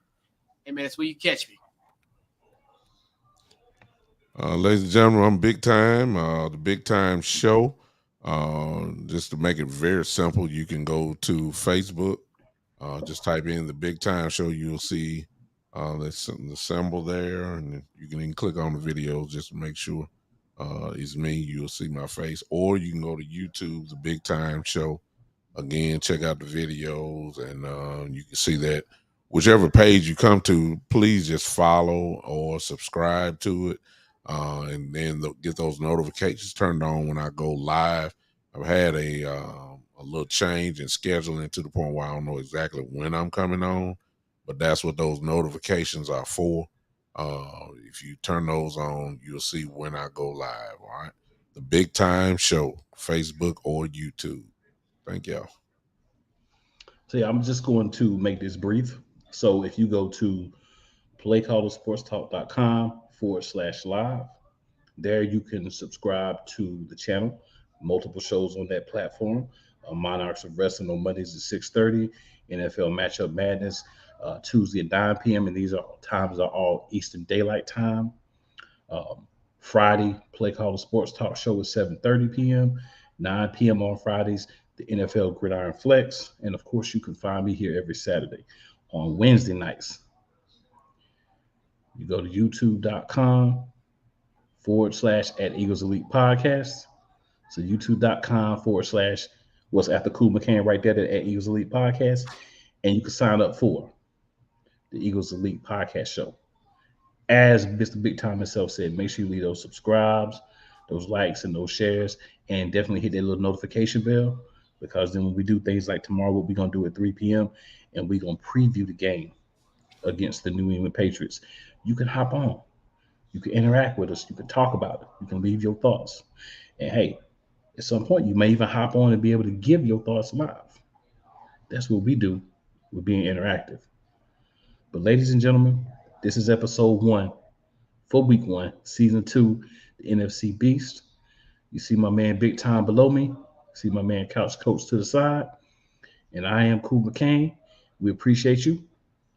And man, that's where you catch me. Ladies and gentlemen, I'm Big Time, the Big Time Show. Just to make it very simple, you can go to Facebook. Just type in the Big Time Show. You'll see the symbol there, and you can even click on the video just to make sure it's me. You'll see my face. Or you can go to YouTube, the Big Time Show. Again, check out the videos, and you can see that whichever page you come to, please just follow or subscribe to it, and then get those notifications turned on when I go live. I've had a little change in scheduling to the point where I don't know exactly when I'm coming on, but that's what those notifications are for. If you turn those on, you'll see when I go live. All right, the Big Time Show, Facebook or YouTube. Thank y'all. So yeah, I'm just going to make this brief. So if you go to playcallersportstalk.com/live, there you can subscribe to the channel. Multiple shows on that platform. Monarchs of Wrestling on Mondays at 6:30, NFL Matchup Madness Tuesday at 9 p.m. And these times are all Eastern Daylight Time. Friday, Play Caller Sports Talk Show at 7:30 p.m., 9 p.m. on Fridays, the NFL Gridiron Flex. And of course, you can find me here every Saturday. On Wednesday nights, you go to youtube.com/@Eagles Elite Podcast. So youtube.com/what's after Cool McCann right there at Eagles Elite Podcast. And you can sign up for the Eagles Elite Podcast Show. As Mr. Big Time himself said, make sure you leave those subscribes, those likes, and those shares, and definitely hit that little notification bell, because then when we do things like tomorrow, what we're going to do at 3 p.m., and we're going to preview the game against the New England Patriots, you can hop on. You can interact with us. You can talk about it. You can leave your thoughts. And hey, at some point, you may even hop on and be able to give your thoughts live. That's what we do with being interactive. But ladies and gentlemen, this is episode 1 for week 1, season 2, the NFC Beast. You see my man Big Time below me. See my man Couch Coach to the side. And I am Cool McCain. We appreciate you.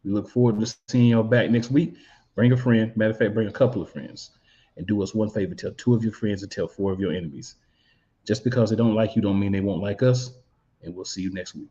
We look forward to seeing y'all back next week. Bring a friend. Matter of fact, bring a couple of friends. And do us one favor. Tell 2 of your friends and tell 4 of your enemies. Just because they don't like you don't mean they won't like us. And we'll see you next week.